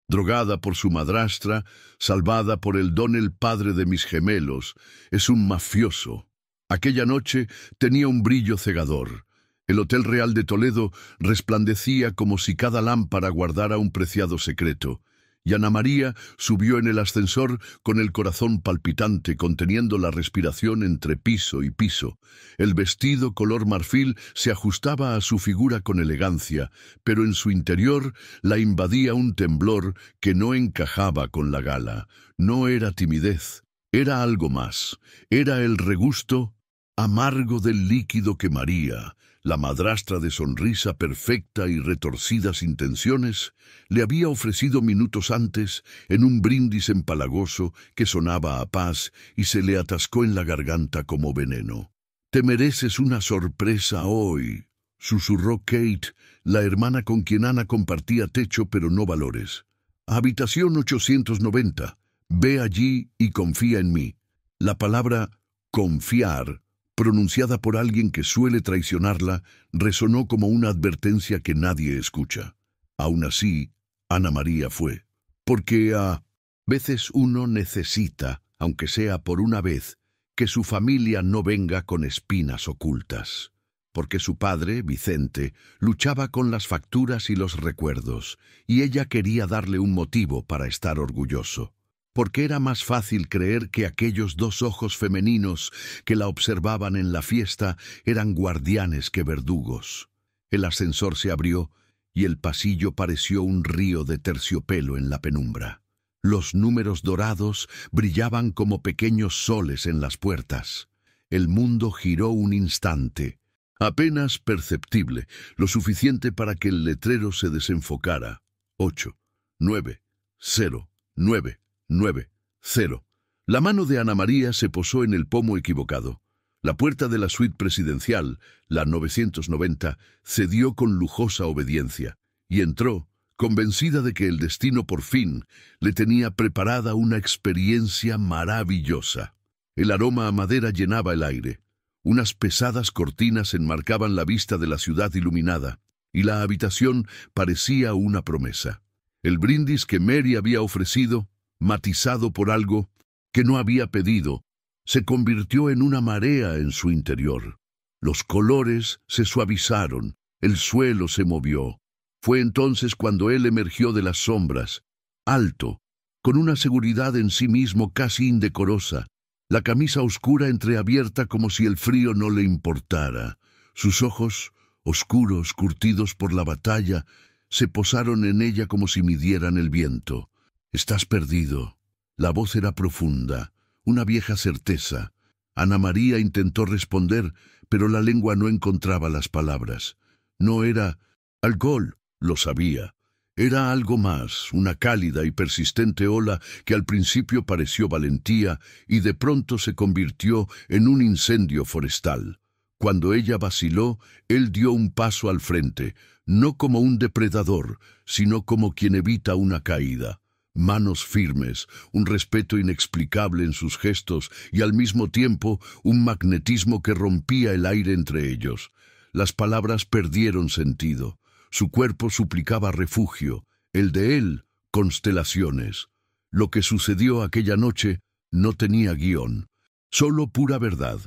drogada por su madrastra, salvada por el don el padre de mis gemelos. Es un mafioso. Aquella noche tenía un brillo cegador. El Hotel Real de Toledo resplandecía como si cada lámpara guardara un preciado secreto. Y Ana María subió en el ascensor con el corazón palpitante, conteniendo la respiración entre piso y piso. El vestido color marfil se ajustaba a su figura con elegancia, pero en su interior la invadía un temblor que no encajaba con la gala. No era timidez, era algo más. Era el regusto amargo del líquido que María, la madrastra de sonrisa perfecta y retorcidas intenciones, le había ofrecido minutos antes en un brindis empalagoso que sonaba a paz y se le atascó en la garganta como veneno. «Te mereces una sorpresa hoy», susurró Kate, la hermana con quien Ana compartía techo pero no valores. «Habitación 890. Ve allí y confía en mí». La palabra «confiar», pronunciada por alguien que suele traicionarla, resonó como una advertencia que nadie escucha. Aún así, Ana María fue. Porque a veces uno necesita, aunque sea por una vez, que su familia no venga con espinas ocultas. Porque su padre, Vicente, luchaba con las facturas y los recuerdos, y ella quería darle un motivo para estar orgulloso. Porque era más fácil creer que aquellos dos ojos femeninos que la observaban en la fiesta eran guardianes que verdugos. El ascensor se abrió y el pasillo pareció un río de terciopelo en la penumbra. Los números dorados brillaban como pequeños soles en las puertas. El mundo giró un instante, apenas perceptible, lo suficiente para que el letrero se desenfocara. 8, 9, 0, 9. 9, 0. La mano de Ana María se posó en el pomo equivocado. La puerta de la suite presidencial, la 990, cedió con lujosa obediencia, y entró, convencida de que el destino por fin le tenía preparada una experiencia maravillosa. El aroma a madera llenaba el aire. Unas pesadas cortinas enmarcaban la vista de la ciudad iluminada, y la habitación parecía una promesa. El brindis que Mary había ofrecido, matizado por algo que no había pedido, se convirtió en una marea en su interior. Los colores se suavizaron, el suelo se movió. Fue entonces cuando él emergió de las sombras, alto, con una seguridad en sí mismo casi indecorosa, la camisa oscura entreabierta como si el frío no le importara. Sus ojos, oscuros, curtidos por la batalla, se posaron en ella como si midieran el viento. «Estás perdido». La voz era profunda, una vieja certeza. Ana María intentó responder, pero la lengua no encontraba las palabras. No era alcohol, lo sabía. Era algo más, una cálida y persistente ola que al principio pareció valentía y de pronto se convirtió en un incendio forestal. Cuando ella vaciló, él dio un paso al frente, no como un depredador, sino como quien evita una caída. Manos firmes, un respeto inexplicable en sus gestos y al mismo tiempo un magnetismo que rompía el aire entre ellos. Las palabras perdieron sentido. Su cuerpo suplicaba refugio, el de él, constelaciones. Lo que sucedió aquella noche no tenía guión, solo pura verdad.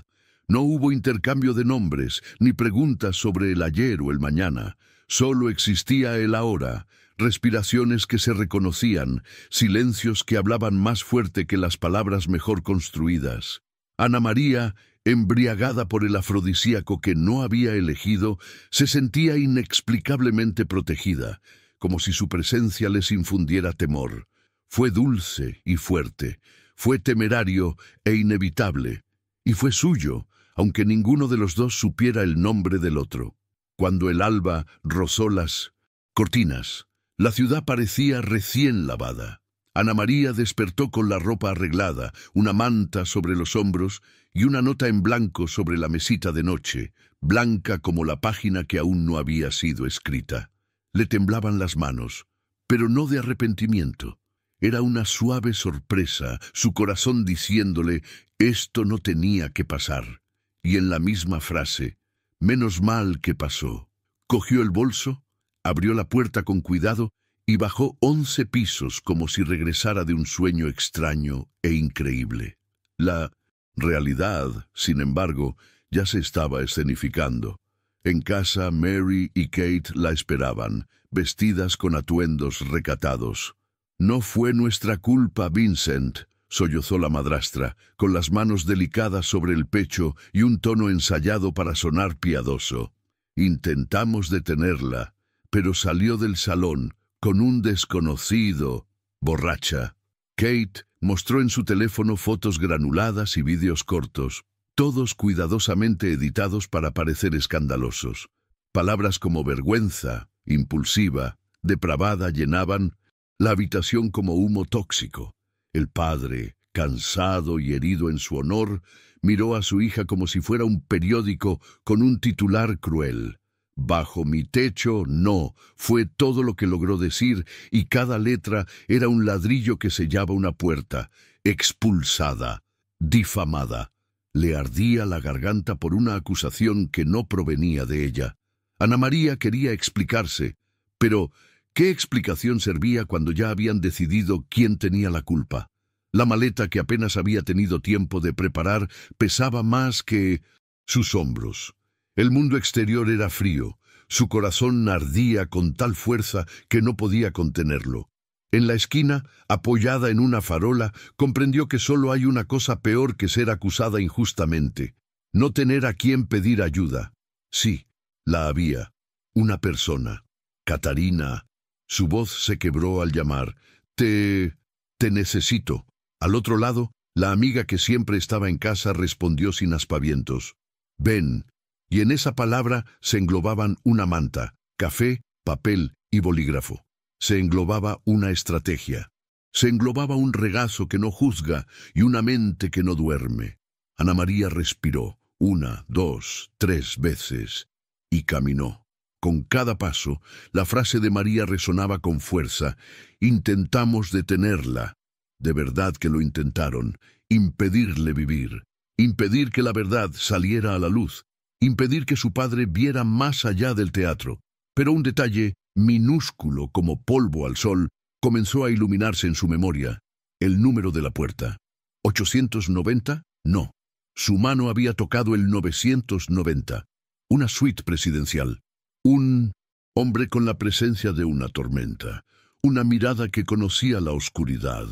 No hubo intercambio de nombres, ni preguntas sobre el ayer o el mañana. Solo existía el ahora, respiraciones que se reconocían, silencios que hablaban más fuerte que las palabras mejor construidas. Ana María, embriagada por el afrodisíaco que no había elegido, se sentía inexplicablemente protegida, como si su presencia les infundiera temor. Fue dulce y fuerte, fue temerario e inevitable, y fue suyo, aunque ninguno de los dos supiera el nombre del otro. Cuando el alba rozó las cortinas, la ciudad parecía recién lavada. Ana María despertó con la ropa arreglada, una manta sobre los hombros y una nota en blanco sobre la mesita de noche, blanca como la página que aún no había sido escrita. Le temblaban las manos, pero no de arrepentimiento. Era una suave sorpresa, su corazón diciéndole, esto no tenía que pasar. Y en la misma frase, menos mal que pasó. Cogió el bolso, abrió la puerta con cuidado y bajó 11 pisos como si regresara de un sueño extraño e increíble. La realidad, sin embargo, ya se estaba escenificando. En casa, Mary y Kate la esperaban, vestidas con atuendos recatados. «No fue nuestra culpa, Vincent», sollozó la madrastra, con las manos delicadas sobre el pecho y un tono ensayado para sonar piadoso. «Intentamos detenerla, pero salió del salón con un desconocido, borracha». Kate mostró en su teléfono fotos granuladas y vídeos cortos, todos cuidadosamente editados para parecer escandalosos. Palabras como vergüenza, impulsiva, depravada llenaban la habitación como humo tóxico. El padre, cansado y herido en su honor, miró a su hija como si fuera un periódico con un titular cruel. «Bajo mi techo, no», fue todo lo que logró decir, y cada letra era un ladrillo que sellaba una puerta. Expulsada, difamada. Le ardía la garganta por una acusación que no provenía de ella. Ana María quería explicarse, pero ¿qué explicación servía cuando ya habían decidido quién tenía la culpa? La maleta que apenas había tenido tiempo de preparar pesaba más que sus hombros. El mundo exterior era frío, su corazón ardía con tal fuerza que no podía contenerlo. En la esquina, apoyada en una farola, comprendió que solo hay una cosa peor que ser acusada injustamente: no tener a quien pedir ayuda. Sí, la había. Una persona. Catarina. Su voz se quebró al llamar. Te necesito». Al otro lado, la amiga que siempre estaba en casa respondió sin aspavientos. «Ven». Y en esa palabra se englobaban una manta, café, papel y bolígrafo. Se englobaba una estrategia. Se englobaba un regazo que no juzga y una mente que no duerme. Ana María respiró 1, 2, 3 veces y caminó. Con cada paso, la frase de María resonaba con fuerza. Intentamos detenerla. De verdad que lo intentaron. Impedirle vivir. Impedir que la verdad saliera a la luz. Impedir que su padre viera más allá del teatro. Pero un detalle minúsculo como polvo al sol comenzó a iluminarse en su memoria. El número de la puerta. ¿890? No. Su mano había tocado el 990. Una suite presidencial. Un hombre con la presencia de una tormenta. Una mirada que conocía la oscuridad.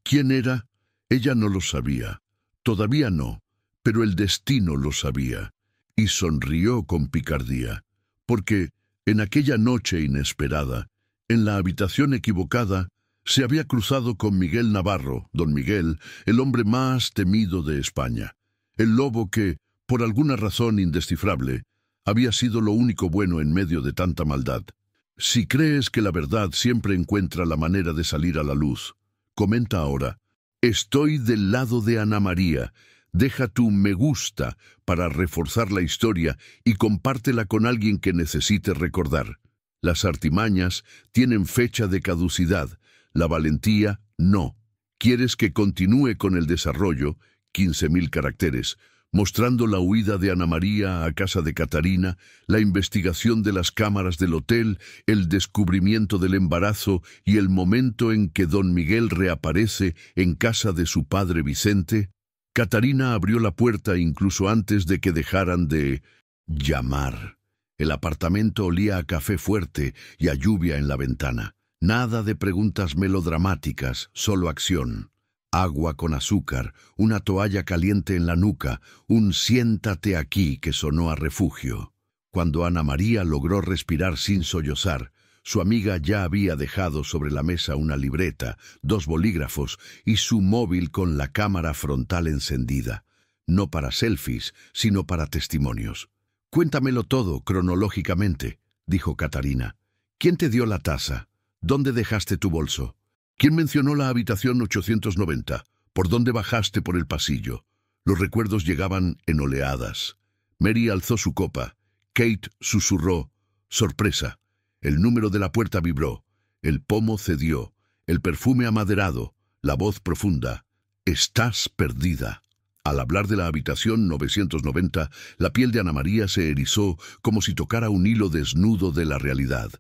¿Quién era? Ella no lo sabía. Todavía no, pero el destino lo sabía. Y sonrió con picardía, porque en aquella noche inesperada, en la habitación equivocada, se había cruzado con Miguel Navarro, don Miguel, el hombre más temido de España, el lobo que, por alguna razón indescifrable, había sido lo único bueno en medio de tanta maldad. Si crees que la verdad siempre encuentra la manera de salir a la luz, comenta ahora: «Estoy del lado de Ana María». Deja tu me gusta para reforzar la historia y compártela con alguien que necesite recordar. Las artimañas tienen fecha de caducidad, la valentía no. ¿Quieres que continúe con el desarrollo? 15.000 caracteres, mostrando la huida de Ana María a casa de Catarina, la investigación de las cámaras del hotel, el descubrimiento del embarazo y el momento en que don Miguel reaparece en casa de su padre Vicente. Catarina abrió la puerta incluso antes de que dejaran de llamar. El apartamento olía a café fuerte y a lluvia en la ventana. Nada de preguntas melodramáticas, solo acción. Agua con azúcar, una toalla caliente en la nuca, un «siéntate aquí» que sonó a refugio. Cuando Ana María logró respirar sin sollozar, su amiga ya había dejado sobre la mesa una libreta, 2 bolígrafos y su móvil con la cámara frontal encendida. No para selfies, sino para testimonios. «Cuéntamelo todo, cronológicamente», dijo Catarina. «¿Quién te dio la taza? ¿Dónde dejaste tu bolso? ¿Quién mencionó la habitación 890? ¿Por dónde bajaste por el pasillo?» Los recuerdos llegaban en oleadas. Mary alzó su copa. Kate susurró: «Sorpresa». El número de la puerta vibró. El pomo cedió. El perfume amaderado. La voz profunda: «Estás perdida». Al hablar de la habitación 990, la piel de Ana María se erizó como si tocara un hilo desnudo de la realidad.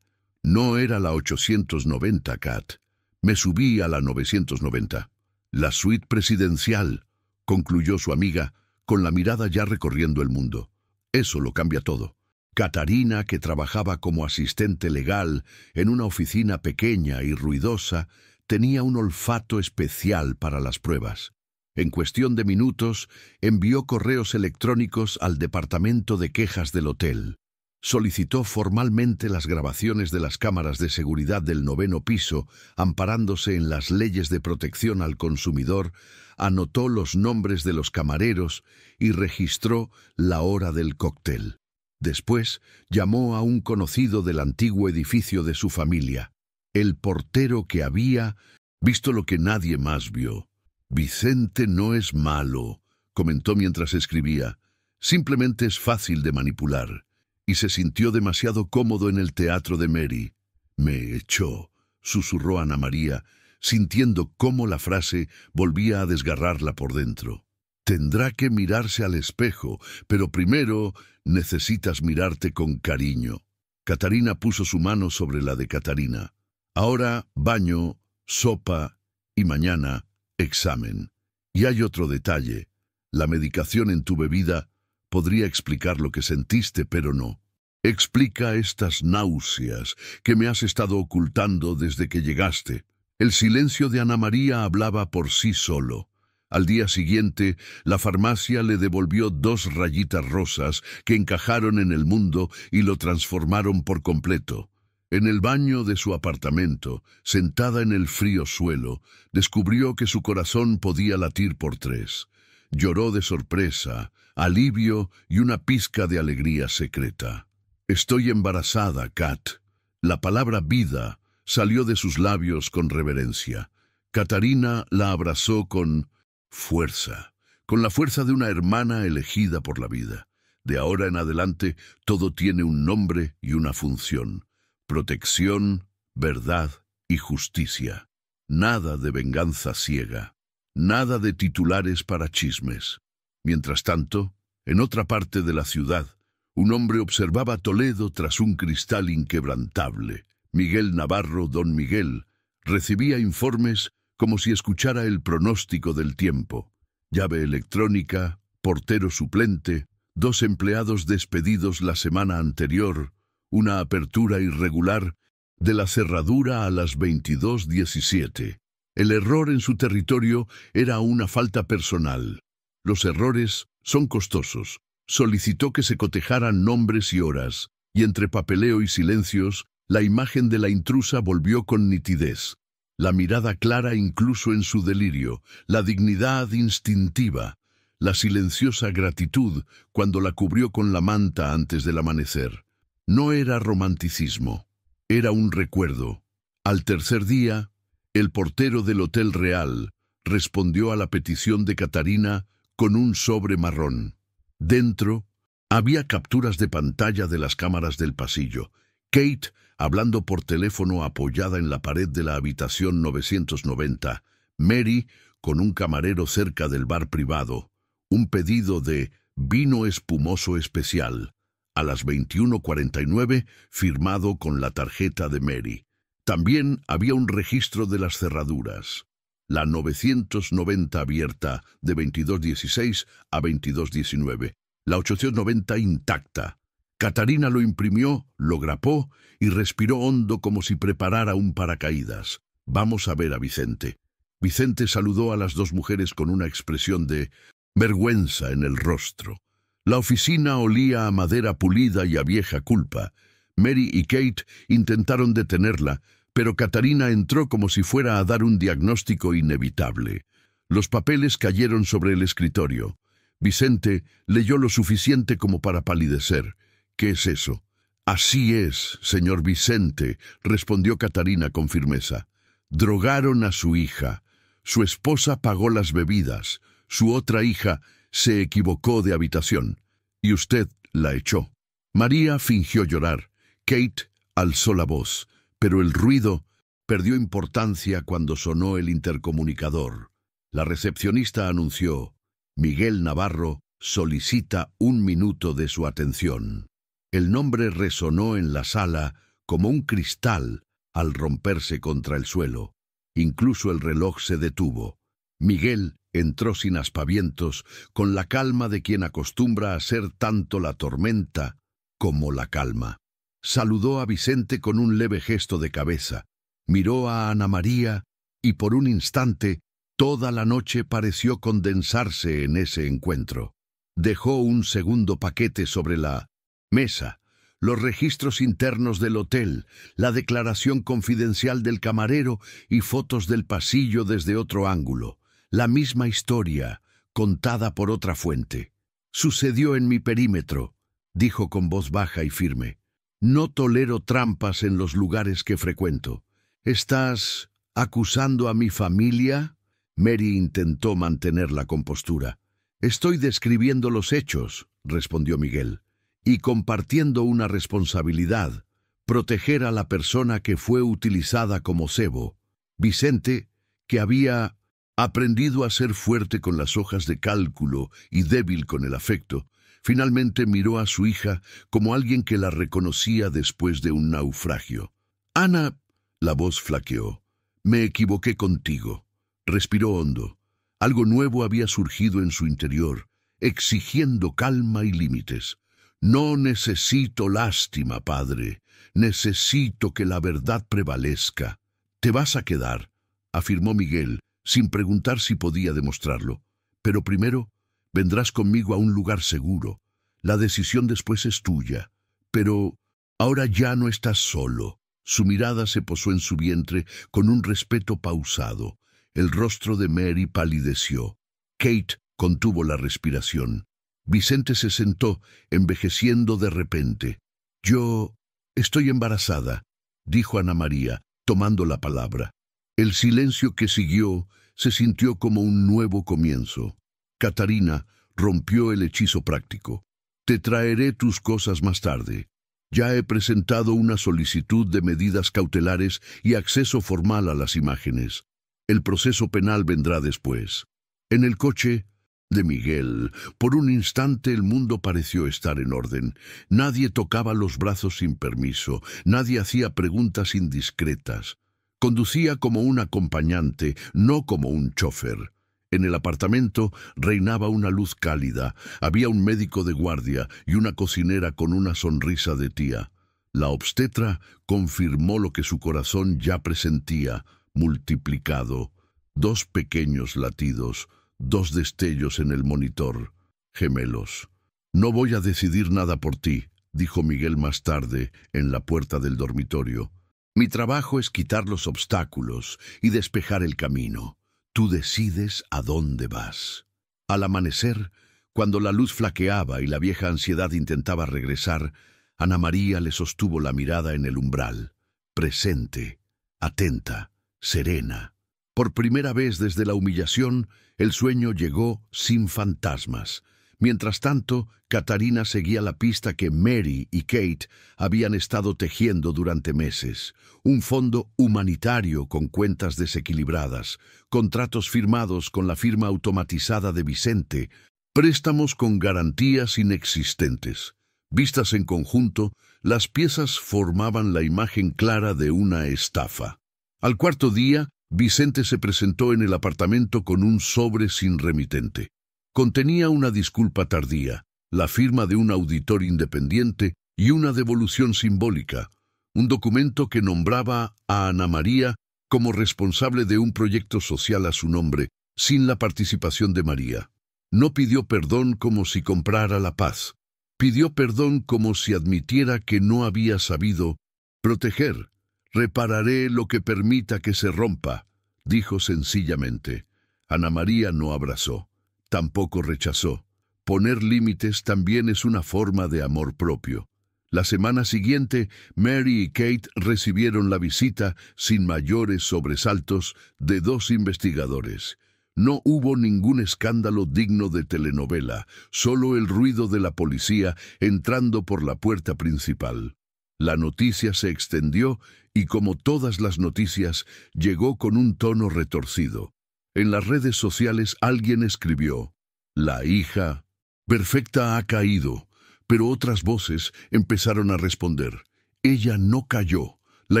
No era la 890, Kat. Me subí a la 990. La suite presidencial, concluyó su amiga, con la mirada ya recorriendo el mundo. Eso lo cambia todo. Catarina, que trabajaba como asistente legal en una oficina pequeña y ruidosa, tenía un olfato especial para las pruebas. En cuestión de minutos, envió correos electrónicos al departamento de quejas del hotel. Solicitó formalmente las grabaciones de las cámaras de seguridad del 9º piso, amparándose en las leyes de protección al consumidor, anotó los nombres de los camareros y registró la hora del cóctel. Después, llamó a un conocido del antiguo edificio de su familia, el portero que había visto lo que nadie más vio. «Vicente no es malo», comentó mientras escribía. «Simplemente es fácil de manipular». Y se sintió demasiado cómodo en el teatro de Mary. «Me echó», susurró Ana María, sintiendo cómo la frase volvía a desgarrarla por dentro. «Tendrá que mirarse al espejo, pero primero necesitas mirarte con cariño». Catarina puso su mano sobre la de Catarina. «Ahora baño, sopa y mañana examen. Y hay otro detalle. La medicación en tu bebida podría explicar lo que sentiste, pero no. Explica estas náuseas que me has estado ocultando desde que llegaste». El silencio de Ana María hablaba por sí solo. Al día siguiente, la farmacia le devolvió 2 rayitas rosas que encajaron en el mundo y lo transformaron por completo. En el baño de su apartamento, sentada en el frío suelo, descubrió que su corazón podía latir por 3. Lloró de sorpresa, alivio y una pizca de alegría secreta. «Estoy embarazada, Kat». La palabra vida salió de sus labios con reverencia. Catarina la abrazó con fuerza, con la fuerza de una hermana elegida por la vida. De ahora en adelante, todo tiene un nombre y una función: protección, verdad y justicia. Nada de venganza ciega, nada de titulares para chismes. Mientras tanto, en otra parte de la ciudad, un hombre observaba Toledo tras un cristal inquebrantable. Miguel Navarro, don Miguel, recibía informes como si escuchara el pronóstico del tiempo. Llave electrónica, portero suplente, 2 empleados despedidos la semana anterior, una apertura irregular de la cerradura a las 22:17. El error en su territorio era una falta personal. Los errores son costosos. Solicitó que se cotejaran nombres y horas, y entre papeleo y silencios, la imagen de la intrusa volvió con nitidez. La mirada clara incluso en su delirio, la dignidad instintiva, la silenciosa gratitud cuando la cubrió con la manta antes del amanecer. No era romanticismo, era un recuerdo. Al tercer día, el portero del Hotel Real respondió a la petición de Catarina con un sobre marrón. Dentro, había capturas de pantalla de las cámaras del pasillo. Kate, hablando por teléfono apoyada en la pared de la habitación 990. Mary, con un camarero cerca del bar privado. Un pedido de vino espumoso especial. A las 21:49, firmado con la tarjeta de Mary. También había un registro de las cerraduras. La 990 abierta de 22:16 a 22:19. La 890 intacta. Catarina lo imprimió, lo grapó y respiró hondo como si preparara un paracaídas. «Vamos a ver a Vicente». Vicente saludó a las 2 mujeres con una expresión de vergüenza en el rostro. La oficina olía a madera pulida y a vieja culpa. Mary y Kate intentaron detenerla, pero Catarina entró como si fuera a dar un diagnóstico inevitable. Los papeles cayeron sobre el escritorio. Vicente leyó lo suficiente como para palidecer. «¿Qué es eso?» «Así es, señor Vicente», respondió Catarina con firmeza. «Drogaron a su hija. Su esposa pagó las bebidas. Su otra hija se equivocó de habitación. Y usted la echó». María fingió llorar. Kate alzó la voz, pero el ruido perdió importancia cuando sonó el intercomunicador. La recepcionista anunció: «Miguel Navarro solicita 1 minuto de su atención». El nombre resonó en la sala como un cristal al romperse contra el suelo. Incluso el reloj se detuvo. Miguel entró sin aspavientos, con la calma de quien acostumbra a ser tanto la tormenta como la calma. Saludó a Vicente con un leve gesto de cabeza, miró a Ana María y por un instante toda la noche pareció condensarse en ese encuentro. Dejó un segundo paquete sobre la mesa, los registros internos del hotel, la declaración confidencial del camarero y fotos del pasillo desde otro ángulo. La misma historia, contada por otra fuente. Sucedió en mi perímetro, dijo con voz baja y firme. No tolero trampas en los lugares que frecuento. ¿Estás acusando a mi familia? Mary intentó mantener la compostura. Estoy describiendo los hechos, respondió Miguel, y compartiendo una responsabilidad, proteger a la persona que fue utilizada como cebo. Vicente, que había aprendido a ser fuerte con las hojas de cálculo y débil con el afecto, finalmente miró a su hija como alguien que la reconocía después de un naufragio. Ana, la voz flaqueó. Me equivoqué contigo. Respiró hondo. Algo nuevo había surgido en su interior, exigiendo calma y límites. No necesito lástima, padre. Necesito que la verdad prevalezca. Te vas a quedar, afirmó Miguel, sin preguntar si podía demostrarlo. Pero primero vendrás conmigo a un lugar seguro. La decisión después es tuya. Pero ahora ya no estás solo. Su mirada se posó en su vientre con un respeto pausado. El rostro de Mary palideció. Kate contuvo la respiración. Vicente se sentó, envejeciendo de repente. Yo estoy embarazada, dijo Ana María, tomando la palabra. El silencio que siguió se sintió como un nuevo comienzo. Catarina rompió el hechizo práctico. Te traeré tus cosas más tarde. Ya he presentado una solicitud de medidas cautelares y acceso formal a las imágenes. El proceso penal vendrá después. En el coche de Miguel, por un instante el mundo pareció estar en orden. Nadie tocaba los brazos sin permiso, nadie hacía preguntas indiscretas. Conducía como un acompañante, no como un chofer. En el apartamento reinaba una luz cálida, había un médico de guardia y una cocinera con una sonrisa de tía. La obstetra confirmó lo que su corazón ya presentía, multiplicado. 2 pequeños latidos, 2 destellos en el monitor. Gemelos. No voy a decidir nada por ti, dijo Miguel más tarde, en la puerta del dormitorio. Mi trabajo es quitar los obstáculos y despejar el camino. Tú decides a dónde vas. Al amanecer, cuando la luz flaqueaba y la vieja ansiedad intentaba regresar, Ana María le sostuvo la mirada en el umbral, presente, atenta, serena. Por primera vez desde la humillación, el sueño llegó sin fantasmas. Mientras tanto, Catarina seguía la pista que Mary y Kate habían estado tejiendo durante meses. Un fondo humanitario con cuentas desequilibradas, contratos firmados con la firma automatizada de Vicente, préstamos con garantías inexistentes. Vistas en conjunto, las piezas formaban la imagen clara de una estafa. Al cuarto día, Vicente se presentó en el apartamento con un sobre sin remitente. Contenía una disculpa tardía, la firma de un auditor independiente y una devolución simbólica, un documento que nombraba a Ana María como responsable de un proyecto social a su nombre, sin la participación de María. No pidió perdón como si comprara la paz. Pidió perdón como si admitiera que no había sabido proteger. Repararé lo que permita que se rompa, dijo sencillamente. Ana María no abrazó. Tampoco rechazó. Poner límites también es una forma de amor propio. La semana siguiente, Mary y Kate recibieron la visita, sin mayores sobresaltos, de 2 investigadores. No hubo ningún escándalo digno de telenovela, solo el ruido de la policía entrando por la puerta principal. La noticia se extendió y, como todas las noticias, llegó con un tono retorcido. En las redes sociales alguien escribió: «La hija perfecta ha caído», pero otras voces empezaron a responder: Ella no cayó, la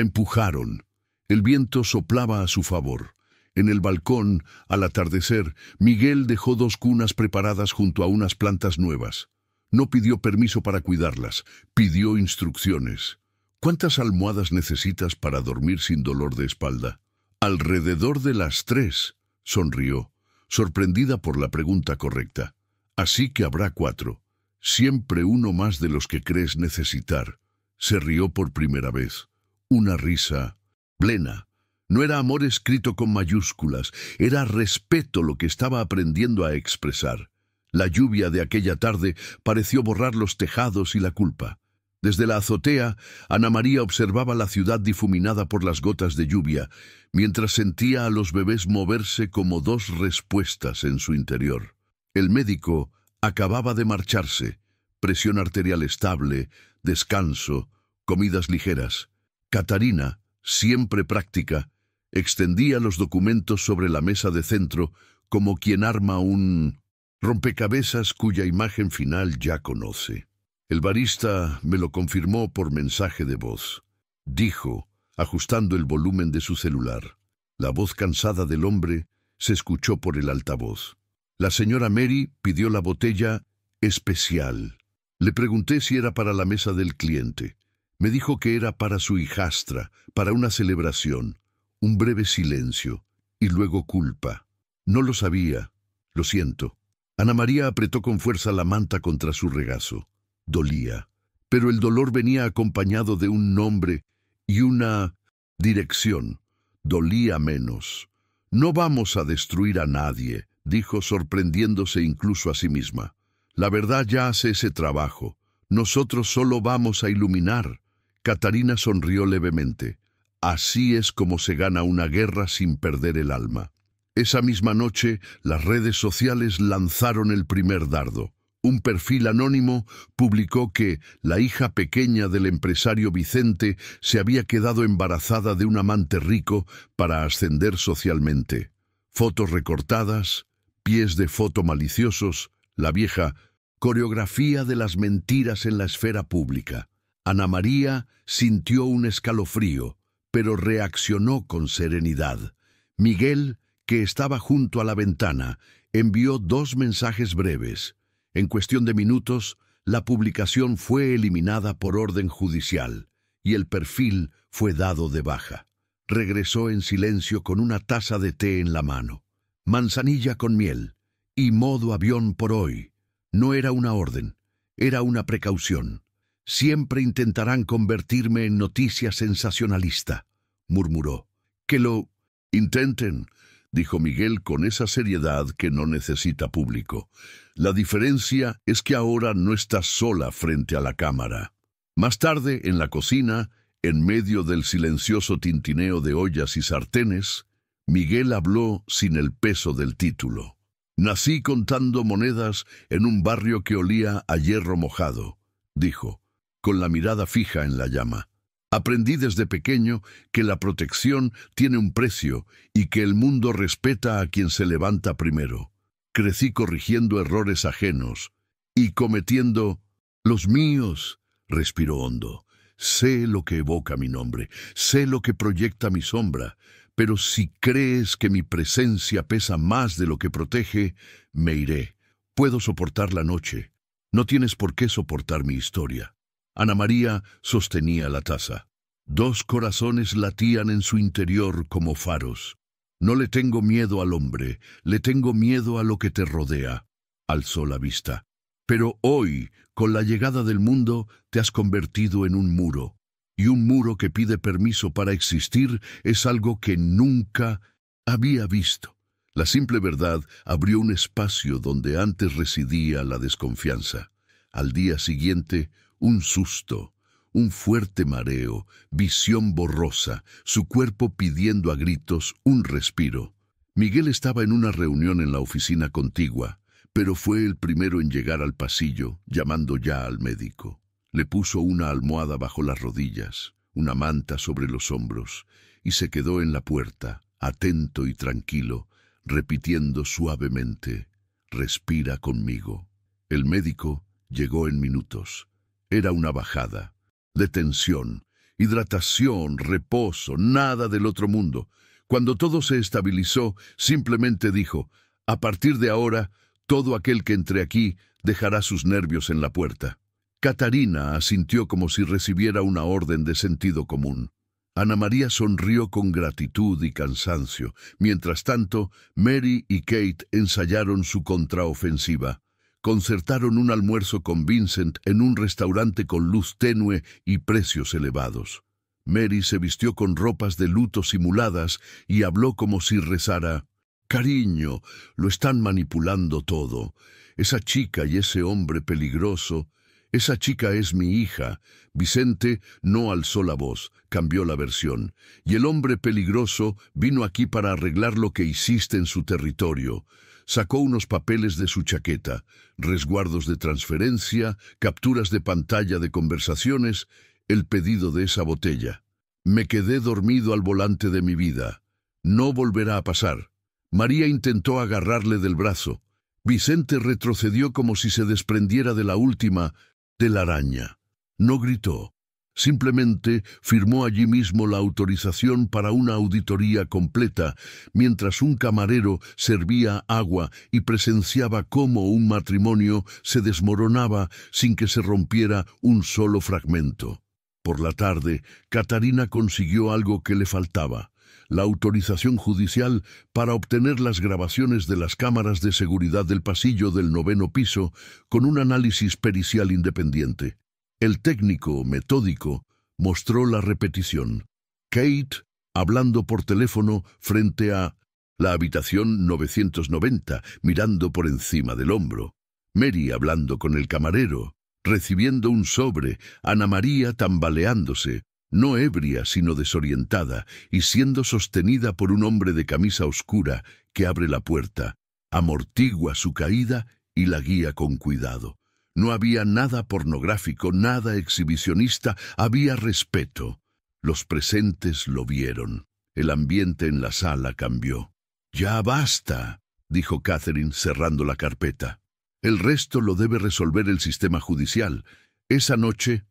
empujaron. El viento soplaba a su favor. En el balcón, al atardecer, Miguel dejó 2 cunas preparadas junto a unas plantas nuevas. No pidió permiso para cuidarlas, pidió instrucciones. ¿Cuántas almohadas necesitas para dormir sin dolor de espalda? Alrededor de las 3, sonrió, sorprendida por la pregunta correcta. Así que habrá 4. Siempre uno más de los que crees necesitar. Se rió por primera vez. Una risa plena. No era amor escrito con mayúsculas, era respeto lo que estaba aprendiendo a expresar. La lluvia de aquella tarde pareció borrar los tejados y la culpa. Desde la azotea, Ana María observaba la ciudad difuminada por las gotas de lluvia, mientras sentía a los bebés moverse como 2 respuestas en su interior. El médico acababa de marcharse. Presión arterial estable, descanso, comidas ligeras. Catarina, siempre práctica, extendía los documentos sobre la mesa de centro como quien arma un rompecabezas cuya imagen final ya conoce. El barista me lo confirmó por mensaje de voz. Dijo, ajustando el volumen de su celular. La voz cansada del hombre se escuchó por el altavoz. La señora Mary pidió la botella especial. Le pregunté si era para la mesa del cliente. Me dijo que era para su hijastra, para una celebración. Un breve silencio, y luego culpa. No lo sabía. Lo siento. Ana María apretó con fuerza la manta contra su regazo. Dolía. Pero el dolor venía acompañado de un nombre y una dirección. Dolía menos. No vamos a destruir a nadie, dijo sorprendiéndose incluso a sí misma. La verdad ya hace ese trabajo. Nosotros solo vamos a iluminar. Catarina sonrió levemente. Así es como se gana una guerra sin perder el alma. Esa misma noche, las redes sociales lanzaron el primer dardo. Un perfil anónimo publicó que la hija pequeña del empresario Vicente se había quedado embarazada de un amante rico para ascender socialmente. Fotos recortadas, pies de foto maliciosos, la vieja coreografía de las mentiras en la esfera pública. Ana María sintió un escalofrío, pero reaccionó con serenidad. Miguel, que estaba junto a la ventana, envió 2 mensajes breves. En cuestión de minutos, la publicación fue eliminada por orden judicial y el perfil fue dado de baja. Regresó en silencio con una taza de té en la mano. Manzanilla con miel y modo avión por hoy. No era una orden, era una precaución. Siempre intentarán convertirme en noticia sensacionalista, murmuró. Que lo intenten, dijo Miguel con esa seriedad que no necesita público. La diferencia es que ahora no estás sola frente a la cámara. Más tarde, en la cocina, en medio del silencioso tintineo de ollas y sartenes, Miguel habló sin el peso del título. Nací contando monedas en un barrio que olía a hierro mojado, dijo, con la mirada fija en la llama. Aprendí desde pequeño que la protección tiene un precio y que el mundo respeta a quien se levanta primero. Crecí corrigiendo errores ajenos y cometiendo los míos. Respiró hondo. Sé lo que evoca mi nombre, sé lo que proyecta mi sombra, pero si crees que mi presencia pesa más de lo que protege, me iré. Puedo soportar la noche. No tienes por qué soportar mi historia. Ana María sostenía la taza. 2 corazones latían en su interior como faros. No le tengo miedo al hombre, le tengo miedo a lo que te rodea. Alzó la vista. Pero hoy, con la llegada del mundo, te has convertido en un muro. Y un muro que pide permiso para existir es algo que nunca había visto. La simple verdad abrió un espacio donde antes residía la desconfianza. Al día siguiente, un susto, un fuerte mareo, visión borrosa, su cuerpo pidiendo a gritos un respiro. Miguel estaba en una reunión en la oficina contigua, pero fue el primero en llegar al pasillo, llamando ya al médico. Le puso una almohada bajo las rodillas, una manta sobre los hombros, y se quedó en la puerta, atento y tranquilo, repitiendo suavemente, «Respira conmigo». El médico llegó en minutos. Era una bajada, de tensión, hidratación, reposo, nada del otro mundo. Cuando todo se estabilizó, simplemente dijo: a partir de ahora, todo aquel que entre aquí dejará sus nervios en la puerta. Catarina asintió como si recibiera una orden de sentido común. Ana María sonrió con gratitud y cansancio. Mientras tanto, Mary y Kate ensayaron su contraofensiva. Concertaron un almuerzo con Vincent en un restaurante con luz tenue y precios elevados. Mary se vistió con ropas de luto simuladas y habló como si rezara: «Cariño, lo están manipulando todo. Esa chica y ese hombre peligroso. Esa chica es mi hija». Vicente no alzó la voz, cambió la versión. «Y el hombre peligroso vino aquí para arreglar lo que hiciste en su territorio». Sacó unos papeles de su chaqueta, resguardos de transferencia, capturas de pantalla de conversaciones, el pedido de esa botella. «Me quedé dormido al volante de mi vida. No volverá a pasar». María intentó agarrarle del brazo. Vicente retrocedió como si se desprendiera de la última telaraña. No gritó. Simplemente firmó allí mismo la autorización para una auditoría completa, mientras un camarero servía agua y presenciaba cómo un matrimonio se desmoronaba sin que se rompiera un solo fragmento. Por la tarde, Catarina consiguió algo que le faltaba: la autorización judicial para obtener las grabaciones de las cámaras de seguridad del pasillo del 9º piso con un análisis pericial independiente. El técnico, metódico, mostró la repetición. Kate, hablando por teléfono frente a la habitación 990, mirando por encima del hombro. Mary hablando con el camarero, recibiendo un sobre. Ana María tambaleándose, no ebria sino desorientada, y siendo sostenida por un hombre de camisa oscura que abre la puerta, amortigua su caída y la guía con cuidado. No había nada pornográfico, nada exhibicionista, había respeto. Los presentes lo vieron. El ambiente en la sala cambió. «Ya basta», dijo Catherine cerrando la carpeta. «El resto lo debe resolver el sistema judicial». Esa noche,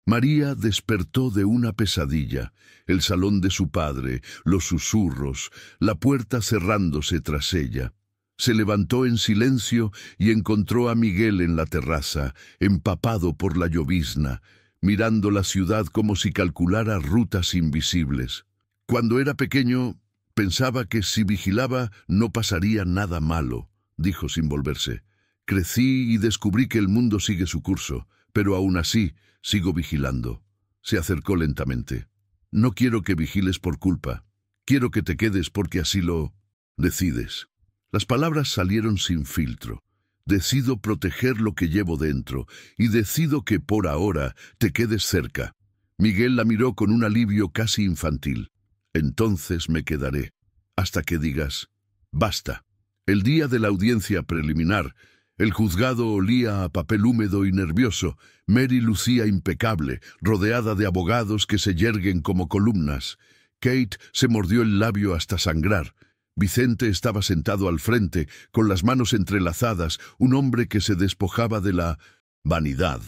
María despertó de una pesadilla. El salón de su padre, los susurros, la puerta cerrándose tras ella. Se levantó en silencio y encontró a Miguel en la terraza, empapado por la llovizna, mirando la ciudad como si calculara rutas invisibles. Cuando era pequeño, pensaba que si vigilaba no pasaría nada malo, dijo sin volverse. Crecí y descubrí que el mundo sigue su curso, pero aún así sigo vigilando. Se acercó lentamente. No quiero que vigiles por culpa. Quiero que te quedes porque así lo decides. Las palabras salieron sin filtro. Decido proteger lo que llevo dentro y decido que por ahora te quedes cerca. Miguel la miró con un alivio casi infantil. Entonces me quedaré, hasta que digas, basta. El día de la audiencia preliminar, el juzgado olía a papel húmedo y nervioso. Mary lucía impecable, rodeada de abogados que se yerguen como columnas. Kate se mordió el labio hasta sangrar. Vicente estaba sentado al frente, con las manos entrelazadas, un hombre que se despojaba de la vanidad.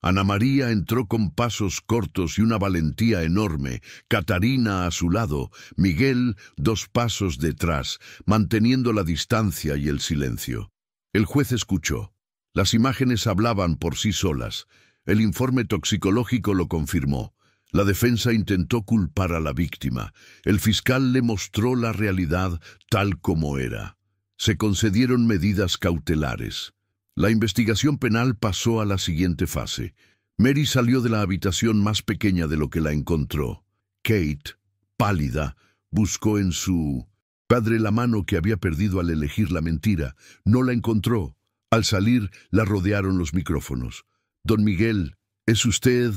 Ana María entró con pasos cortos y una valentía enorme, Catarina a su lado, Miguel 2 pasos detrás, manteniendo la distancia y el silencio. El juez escuchó. Las imágenes hablaban por sí solas. El informe toxicológico lo confirmó. La defensa intentó culpar a la víctima. El fiscal le mostró la realidad tal como era. Se concedieron medidas cautelares. La investigación penal pasó a la siguiente fase. Mary salió de la habitación más pequeña de lo que la encontró. Kate, pálida, buscó en su padre la mano que había perdido al elegir la mentira. No la encontró. Al salir, la rodearon los micrófonos. «Don Miguel, ¿es usted...?»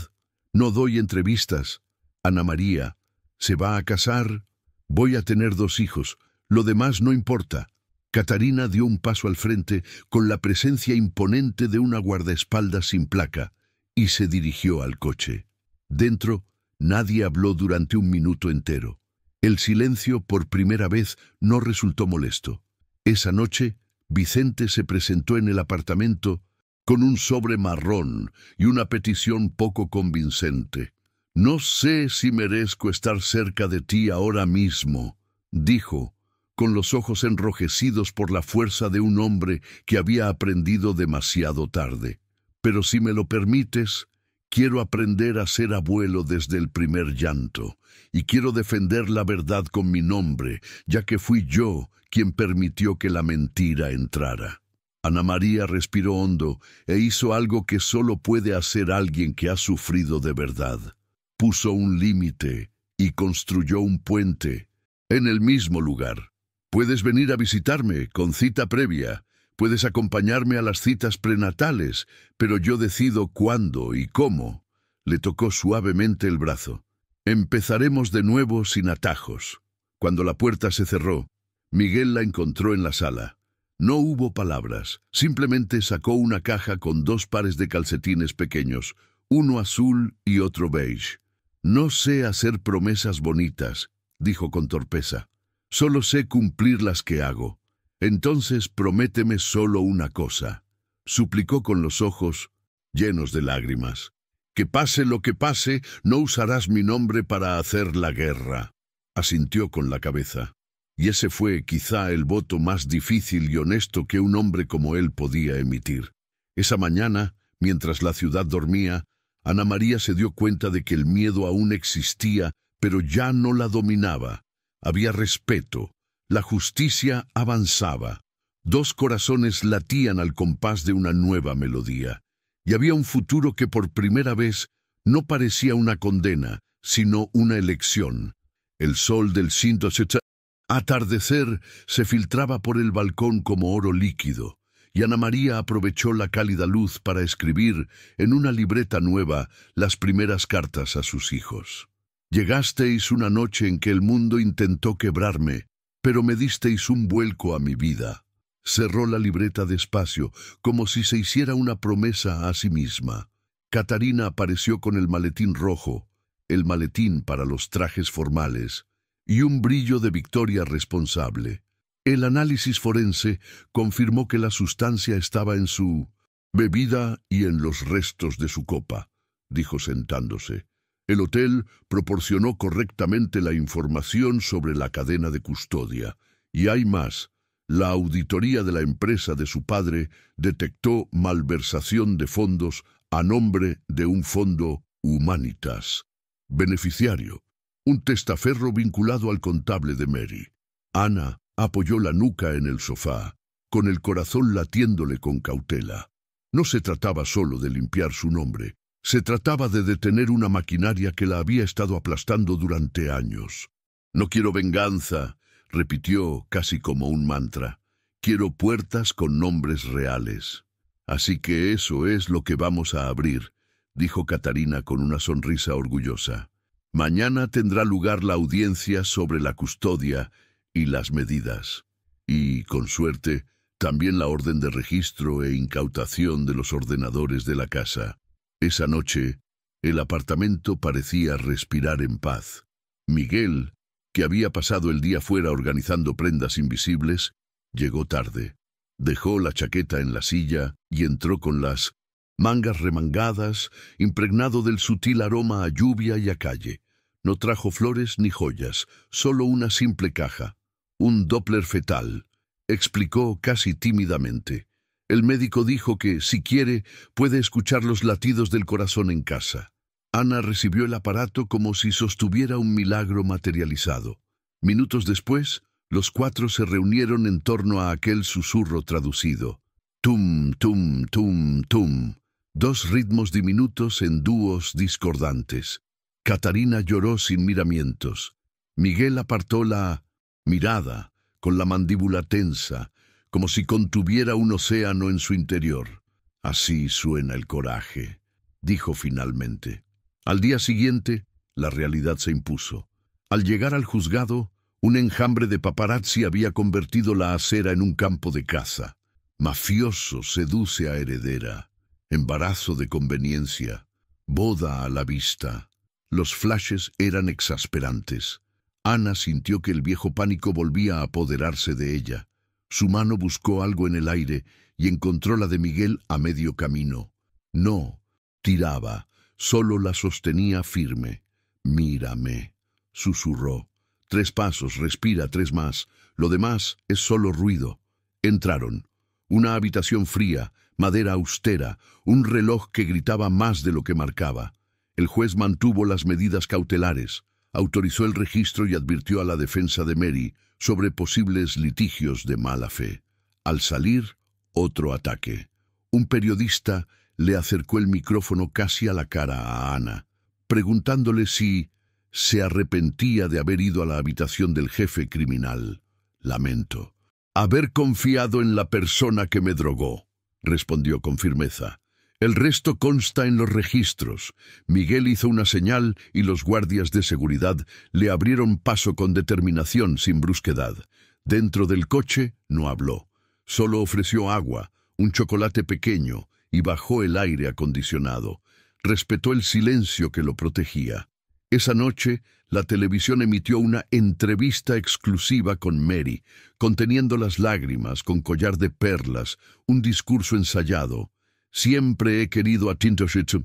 «No doy entrevistas». «Ana María, ¿se va a casar?» «Voy a tener 2 hijos. Lo demás no importa». Catarina dio un paso al frente con la presencia imponente de una guardaespaldas sin placa y se dirigió al coche. Dentro, nadie habló durante 1 minuto entero. El silencio, por primera vez, no resultó molesto. Esa noche, Vicente se presentó en el apartamento con un sobre marrón y una petición poco convincente. No sé si merezco estar cerca de ti ahora mismo, dijo, con los ojos enrojecidos por la fuerza de un hombre que había aprendido demasiado tarde. Pero si me lo permites, quiero aprender a ser abuelo desde el primer llanto, y quiero defender la verdad con mi nombre, ya que fui yo quien permitió que la mentira entrara. Ana María respiró hondo e hizo algo que solo puede hacer alguien que ha sufrido de verdad. Puso un límite y construyó un puente en el mismo lugar. Puedes venir a visitarme con cita previa. Puedes acompañarme a las citas prenatales, pero yo decido cuándo y cómo. Le tocó suavemente el brazo. Empezaremos de nuevo sin atajos. Cuando la puerta se cerró, Miguel la encontró en la sala. No hubo palabras, simplemente sacó una caja con 2 pares de calcetines pequeños, uno azul y otro beige. No sé hacer promesas bonitas, dijo con torpeza. Solo sé cumplir las que hago. Entonces prométeme solo una cosa, suplicó con los ojos llenos de lágrimas. Que pase lo que pase, no usarás mi nombre para hacer la guerra. Asintió con la cabeza. Y ese fue quizá el voto más difícil y honesto que un hombre como él podía emitir. Esa mañana, mientras la ciudad dormía, Ana María se dio cuenta de que el miedo aún existía, pero ya no la dominaba. Había respeto. La justicia avanzaba. 2 corazones latían al compás de una nueva melodía. Y había un futuro que por primera vez no parecía una condena, sino una elección. El sol del atardecer se filtraba por el balcón como oro líquido, y Ana María aprovechó la cálida luz para escribir en una libreta nueva las primeras cartas a sus hijos. Llegasteis una noche en que el mundo intentó quebrarme, pero me disteis un vuelco a mi vida. Cerró la libreta despacio, como si se hiciera una promesa a sí misma. Catarina apareció con el maletín rojo, el maletín para los trajes formales, y un brillo de victoria responsable. El análisis forense confirmó que la sustancia estaba en su bebida y en los restos de su copa, dijo sentándose. El hotel proporcionó correctamente la información sobre la cadena de custodia. Y hay más. La auditoría de la empresa de su padre detectó malversación de fondos a nombre de un fondo Humanitas. Beneficiario, un testaferro vinculado al contable de Mary. Ana apoyó la nuca en el sofá, con el corazón latiéndole con cautela. No se trataba solo de limpiar su nombre. Se trataba de detener una maquinaria que la había estado aplastando durante años. No quiero venganza, repitió casi como un mantra. Quiero puertas con nombres reales. Así que eso es lo que vamos a abrir, dijo Catarina con una sonrisa orgullosa. Mañana tendrá lugar la audiencia sobre la custodia y las medidas. Y, con suerte, también la orden de registro e incautación de los ordenadores de la casa. Esa noche, el apartamento parecía respirar en paz. Miguel, que había pasado el día fuera organizando prendas invisibles, llegó tarde. Dejó la chaqueta en la silla y entró con las mangas remangadas, impregnado del sutil aroma a lluvia y a calle. No trajo flores ni joyas, solo una simple caja. Un Doppler fetal, explicó casi tímidamente. El médico dijo que, si quiere, puede escuchar los latidos del corazón en casa. Ana recibió el aparato como si sostuviera un milagro materializado. Minutos después, los 4 se reunieron en torno a aquel susurro traducido. Tum, tum, tum, tum. 2 ritmos diminutos en dúos discordantes. Catarina lloró sin miramientos. Miguel apartó la mirada, con la mandíbula tensa, como si contuviera un océano en su interior. Así suena el coraje, dijo finalmente. Al día siguiente, la realidad se impuso. Al llegar al juzgado, un enjambre de paparazzi había convertido la acera en un campo de caza. Mafioso seduce a heredera. Embarazo de conveniencia. Boda a la vista. Los flashes eran exasperantes. Ana sintió que el viejo pánico volvía a apoderarse de ella. Su mano buscó algo en el aire y encontró la de Miguel a medio camino. No tiraba, solo la sostenía firme. Mírame, susurró. 3 pasos, respira 3 más. Lo demás es solo ruido. Entraron. Una habitación fría, madera austera, un reloj que gritaba más de lo que marcaba. El juez mantuvo las medidas cautelares, autorizó el registro y advirtió a la defensa de Mary sobre posibles litigios de mala fe. Al salir, otro ataque. Un periodista le acercó el micrófono casi a la cara a Ana, preguntándole si se arrepentía de haber ido a la habitación del jefe criminal. Lamento haber confiado en la persona que me drogó, respondió con firmeza. El resto consta en los registros. Miguel hizo una señal y los guardias de seguridad le abrieron paso con determinación, sin brusquedad. Dentro del coche no habló. Solo ofreció agua, un chocolate pequeño y bajó el aire acondicionado. Respetó el silencio que lo protegía. Esa noche, la televisión emitió una entrevista exclusiva con Mary, conteniendo las lágrimas, con collar de perlas, un discurso ensayado. Siempre he querido a Tintoshitz.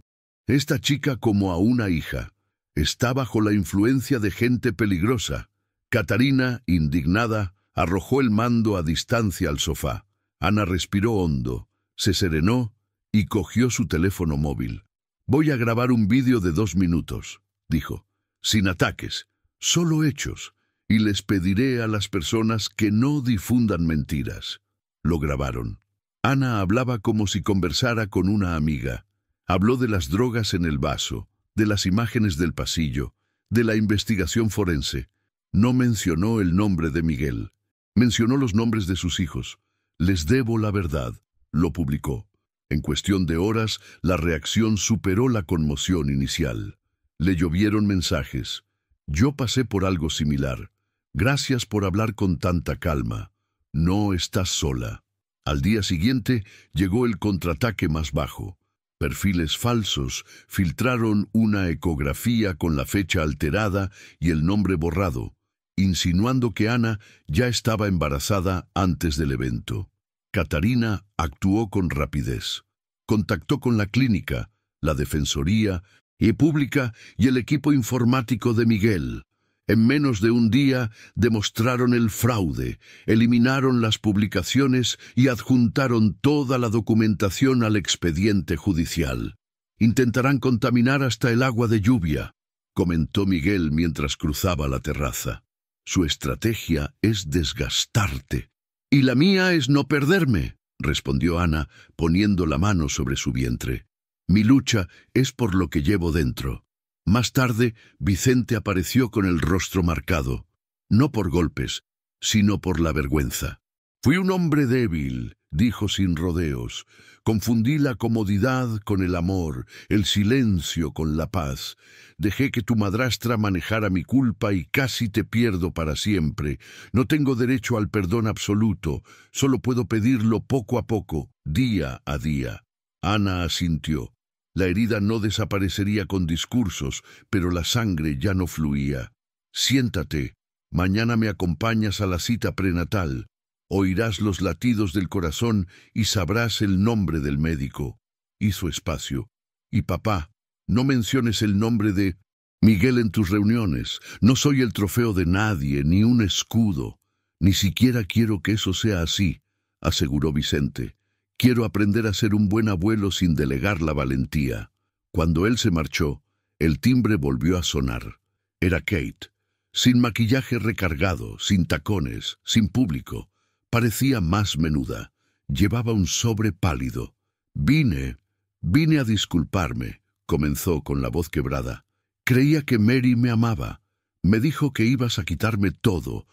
Esta chica como a una hija. Está bajo la influencia de gente peligrosa. Catarina, indignada, arrojó el mando a distancia al sofá. Ana respiró hondo, se serenó y cogió su teléfono móvil. Voy a grabar un vídeo de 2 minutos, dijo. Sin ataques, solo hechos, y les pediré a las personas que no difundan mentiras. Lo grabaron. Ana hablaba como si conversara con una amiga. Habló de las drogas en el vaso, de las imágenes del pasillo, de la investigación forense. No mencionó el nombre de Miguel. Mencionó los nombres de sus hijos. Les debo la verdad, lo publicó. En cuestión de horas, la reacción superó la conmoción inicial. Le llovieron mensajes. Yo pasé por algo similar. Gracias por hablar con tanta calma. No estás sola. Al día siguiente llegó el contraataque más bajo. Perfiles falsos filtraron una ecografía con la fecha alterada y el nombre borrado, insinuando que Ana ya estaba embarazada antes del evento. Catarina actuó con rapidez. Contactó con la clínica, la defensoría y pública y el equipo informático de Miguel. En menos de un día demostraron el fraude, eliminaron las publicaciones y adjuntaron toda la documentación al expediente judicial. Intentarán contaminar hasta el agua de lluvia, comentó Miguel mientras cruzaba la terraza. Su estrategia es desgastarte. Y la mía es no perderme, respondió Ana, poniendo la mano sobre su vientre. Mi lucha es por lo que llevo dentro. Más tarde, Vicente apareció con el rostro marcado, no por golpes, sino por la vergüenza. Fui un hombre débil, dijo sin rodeos. Confundí la comodidad con el amor, el silencio con la paz. Dejé que tu madrastra manejara mi culpa y casi te pierdo para siempre. No tengo derecho al perdón absoluto, solo puedo pedirlo poco a poco, día a día. Ana asintió. La herida no desaparecería con discursos, pero la sangre ya no fluía. Siéntate. Mañana me acompañas a la cita prenatal. Oirás los latidos del corazón y sabrás el nombre del médico. Hizo espacio. Y papá, no menciones el nombre de Miguel en tus reuniones. No soy el trofeo de nadie, ni un escudo. Ni siquiera quiero que eso sea así, aseguró Vicente. Quiero aprender a ser un buen abuelo sin delegar la valentía. Cuando él se marchó, el timbre volvió a sonar. Era Kate. Sin maquillaje recargado, sin tacones, sin público. Parecía más menuda. Llevaba un sobre pálido. Vine a disculparme, comenzó con la voz quebrada. Creía que Mary me amaba. Me dijo que ibas a quitarme todo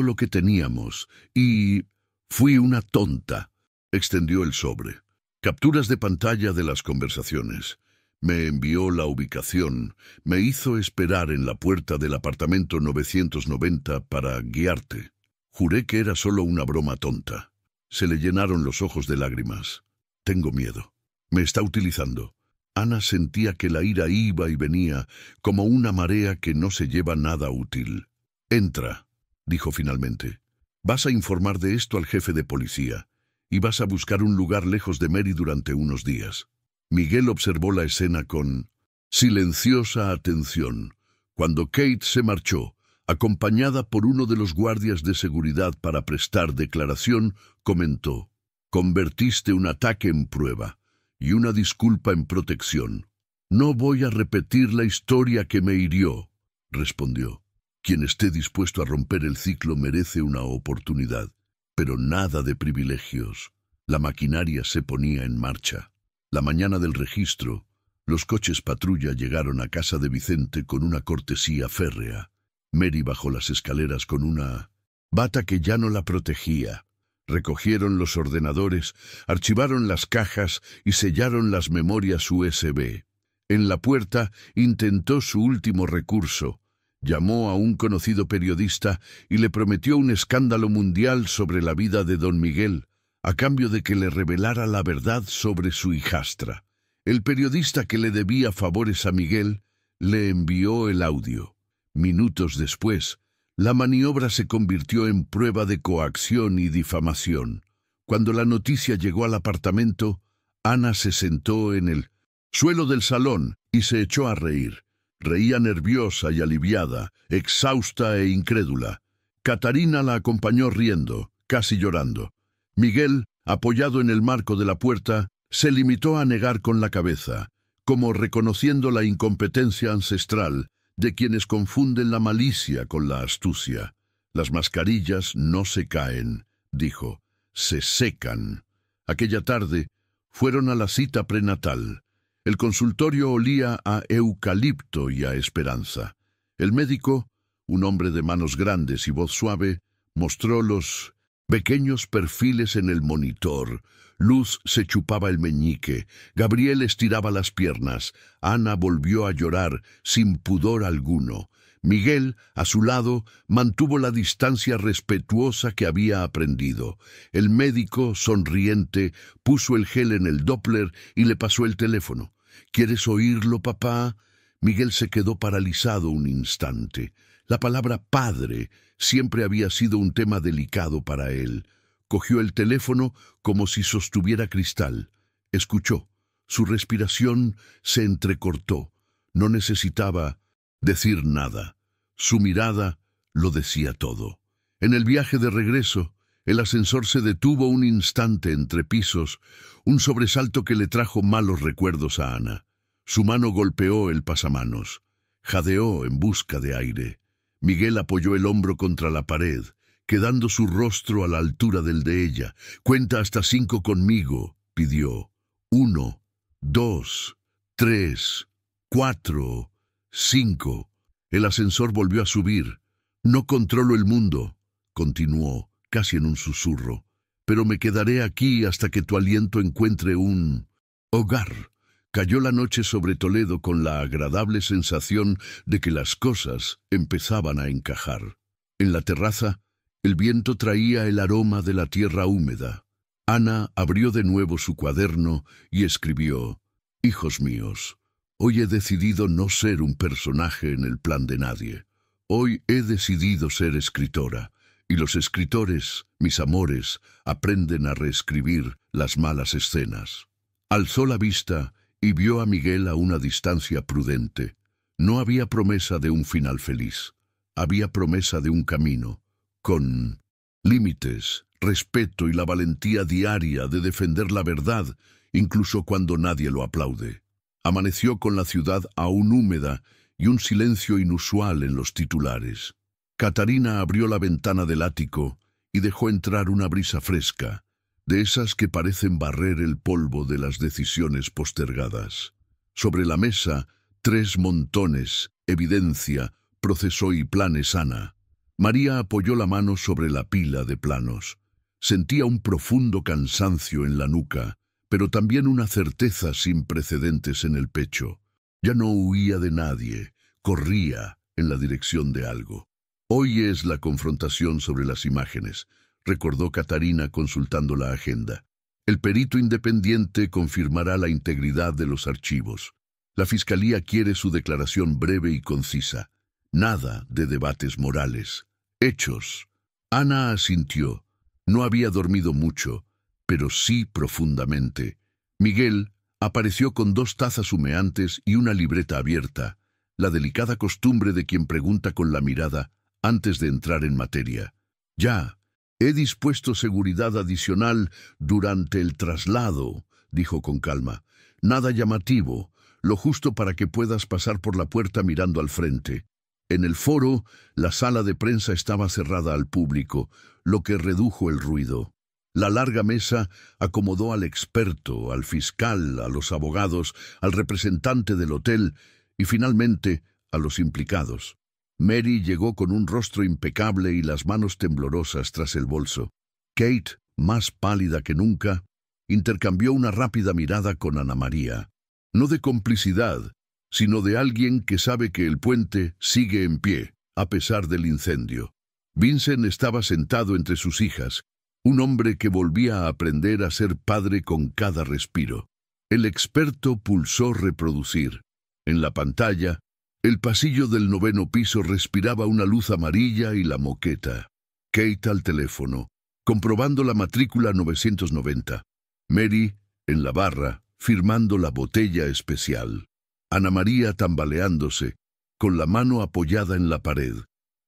lo que teníamos, y fui una tonta. Extendió el sobre. Capturas de pantalla de las conversaciones. Me envió la ubicación. Me hizo esperar en la puerta del apartamento 990 para guiarte. Juré que era solo una broma tonta. Se le llenaron los ojos de lágrimas. Tengo miedo. Me está utilizando. Ana sentía que la ira iba y venía, como una marea que no se lleva nada útil. Entra, dijo finalmente. Vas a informar de esto al jefe de policía. Y vas a buscar un lugar lejos de Mary durante unos días. Miguel observó la escena con silenciosa atención, Cuando Kate se marchó, acompañada por uno de los guardias de seguridad para prestar declaración, comentó: «Convertiste un ataque en prueba y una disculpa en protección. No voy a repetir la historia que me hirió», respondió. «Quien esté dispuesto a romper el ciclo merece una oportunidad, pero nada de privilegios». La maquinaria se ponía en marcha. La mañana del registro, los coches patrulla llegaron a casa de Vicente con una cortesía férrea. Mary bajó las escaleras con una bata que ya no la protegía. Recogieron los ordenadores, archivaron las cajas y sellaron las memorias USB. En la puerta intentó su último recurso. Llamó a un conocido periodista y le prometió un escándalo mundial sobre la vida de don Miguel, a cambio de que le revelara la verdad sobre su hijastra. El periodista, que le debía favores a Miguel, le envió el audio. Minutos después, la maniobra se convirtió en prueba de coacción y difamación. Cuando la noticia llegó al apartamento, Ana se sentó en el suelo del salón y se echó a reír. Reía nerviosa y aliviada, exhausta e incrédula. Catarina la acompañó riendo, casi llorando. Miguel, apoyado en el marco de la puerta, se limitó a negar con la cabeza, como reconociendo la incompetencia ancestral de quienes confunden la malicia con la astucia. «Las mascarillas no se caen», dijo, «se secan». Aquella tarde fueron a la cita prenatal. El consultorio olía a eucalipto y a esperanza. El médico, un hombre de manos grandes y voz suave, mostró los pequeños perfiles en el monitor. Luz se chupaba el meñique. Gabriel estiraba las piernas. Ana volvió a llorar sin pudor alguno. Miguel, a su lado, mantuvo la distancia respetuosa que había aprendido. El médico, sonriente, puso el gel en el Doppler y le pasó el teléfono. «¿Quieres oírlo, papá?» Miguel se quedó paralizado un instante. La palabra padre siempre había sido un tema delicado para él. Cogió el teléfono como si sostuviera cristal. Escuchó. Su respiración se entrecortó. No necesitaba decir nada. Su mirada lo decía todo. En el viaje de regreso, el ascensor se detuvo un instante entre pisos, un sobresalto que le trajo malos recuerdos a Ana. Su mano golpeó el pasamanos. Jadeó en busca de aire. Miguel apoyó el hombro contra la pared, quedando su rostro a la altura del de ella. «Cuenta hasta 5 conmigo», pidió. 1, 2, 3, 4, 5. El ascensor volvió a subir. «No controlo el mundo», continuó, casi en un susurro, «pero me quedaré aquí hasta que tu aliento encuentre un hogar». Cayó la noche sobre Toledo con la agradable sensación de que las cosas empezaban a encajar. En la terraza, el viento traía el aroma de la tierra húmeda. Ana abrió de nuevo su cuaderno y escribió: «Hijos míos, hoy he decidido no ser un personaje en el plan de nadie. Hoy he decidido ser escritora, y los escritores, mis amores, aprenden a reescribir las malas escenas». Alzó la vista y vio a Miguel a una distancia prudente. No había promesa de un final feliz. Había promesa de un camino, con límites, respeto y la valentía diaria de defender la verdad, incluso cuando nadie lo aplaude. Amaneció con la ciudad aún húmeda y un silencio inusual en los titulares. Catarina abrió la ventana del ático y dejó entrar una brisa fresca, de esas que parecen barrer el polvo de las decisiones postergadas. Sobre la mesa, 3 montones, evidencia, proceso y planes Ana. María apoyó la mano sobre la pila de planos. Sentía un profundo cansancio en la nuca, pero también una certeza sin precedentes en el pecho. Ya no huía de nadie, corría en la dirección de algo. «Hoy es la confrontación sobre las imágenes», recordó Catarina consultando la agenda. «El perito independiente confirmará la integridad de los archivos. La fiscalía quiere su declaración breve y concisa. Nada de debates morales. Hechos». Ana asintió. No había dormido mucho, pero sí profundamente. Miguel apareció con 2 tazas humeantes y una libreta abierta. la delicada costumbre de quien pregunta con la mirada antes de entrar en materia. «Ya, he dispuesto seguridad adicional durante el traslado», dijo con calma. «Nada llamativo, lo justo para que puedas pasar por la puerta mirando al frente». En el foro, la sala de prensa estaba cerrada al público, lo que redujo el ruido. La larga mesa acomodó al experto, al fiscal, a los abogados, al representante del hotel y finalmente a los implicados. Mary llegó con un rostro impecable y las manos temblorosas tras el bolso. Kate, más pálida que nunca, intercambió una rápida mirada con Ana María. No de complicidad, sino de alguien que sabe que el puente sigue en pie, a pesar del incendio. Vincent estaba sentado entre sus hijas, un hombre que volvía a aprender a ser padre con cada respiro. El experto pulsó reproducir. En la pantalla, el pasillo del 9º piso respiraba una luz amarilla y la moqueta. Kate al teléfono, comprobando la matrícula 990. Mary, en la barra, firmando la botella especial. Ana María tambaleándose, con la mano apoyada en la pared.